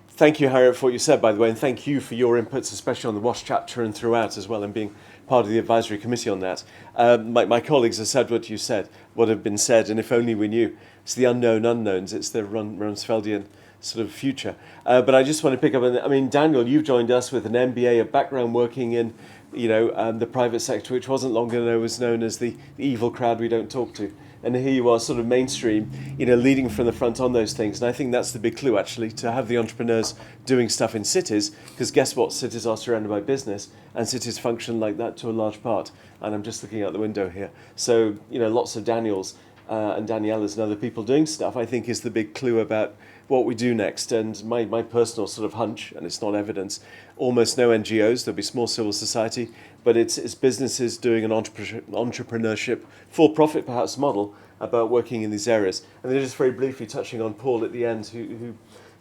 Thank you, Harriet, for what you said, by the way, and thank you for your inputs, especially on the WASH chapter and throughout as well, and being part of the advisory committee on that. My colleagues have said what you said, what have been said, and if only we knew. It's the unknown unknowns, it's the Rumsfeldian sort of future. But I just want to pick up on, I mean, Daniel, you've joined us with an MBA, a background working in the private sector, which wasn't long ago was known as the evil crowd we don't talk to. And here you are sort of mainstream, leading from the front on those things. And I think that's the big clue, actually, to have the entrepreneurs doing stuff in cities, because guess what? Cities are surrounded by business, and cities function like that to a large part. And I'm just looking out the window here. So, lots of Daniels and Danielas and other people doing stuff, I think, is the big clue about what we do next. And my personal sort of hunch, and it's not evidence, almost no NGOs, there'll be small civil society, but it's businesses doing an entrepreneurship, for-profit perhaps model about working in these areas. And then just very briefly touching on Paul at the end, who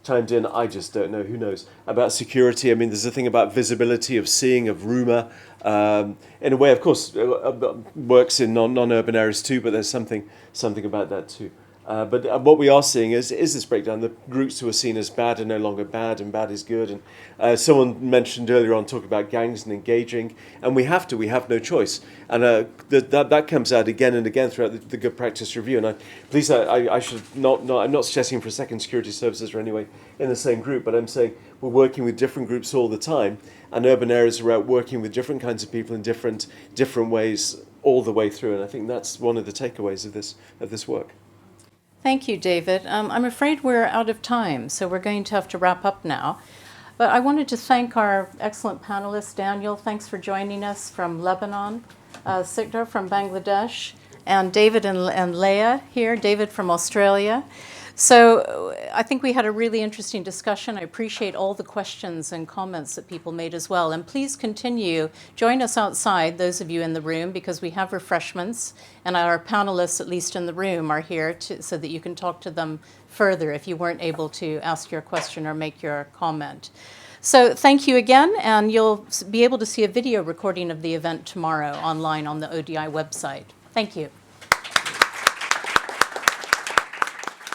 chimed in, I just don't know, who knows, about security. I mean, there's a thing about visibility, of seeing, of rumour. In a way, of course, works in non-urban areas too, but there's something about that too. But what we are seeing is this breakdown. The groups who are seen as bad are no longer bad, and bad is good. And someone mentioned earlier on talking about gangs and engaging, and we have no choice. And that comes out again and again throughout the good practice review. And I should not. I'm not suggesting for a second security services or anyway in the same group, but I'm saying we're working with different groups all the time, and urban areas are out working with different kinds of people in different ways all the way through. And I think that's one of the takeaways of this work. Thank you, David. I'm afraid we're out of time, so we're going to have to wrap up now. But I wanted to thank our excellent panelists. Daniel, thanks for joining us from Lebanon, Sikdar from Bangladesh, and David and Leah here, David from Australia. So I think we had a really interesting discussion. I appreciate all the questions and comments that people made as well. And please join us outside, those of you in the room, because we have refreshments, and our panelists, at least in the room, are here so that you can talk to them further if you weren't able to ask your question or make your comment. So thank you again, and you'll be able to see a video recording of the event tomorrow online on the ODI website. Thank you.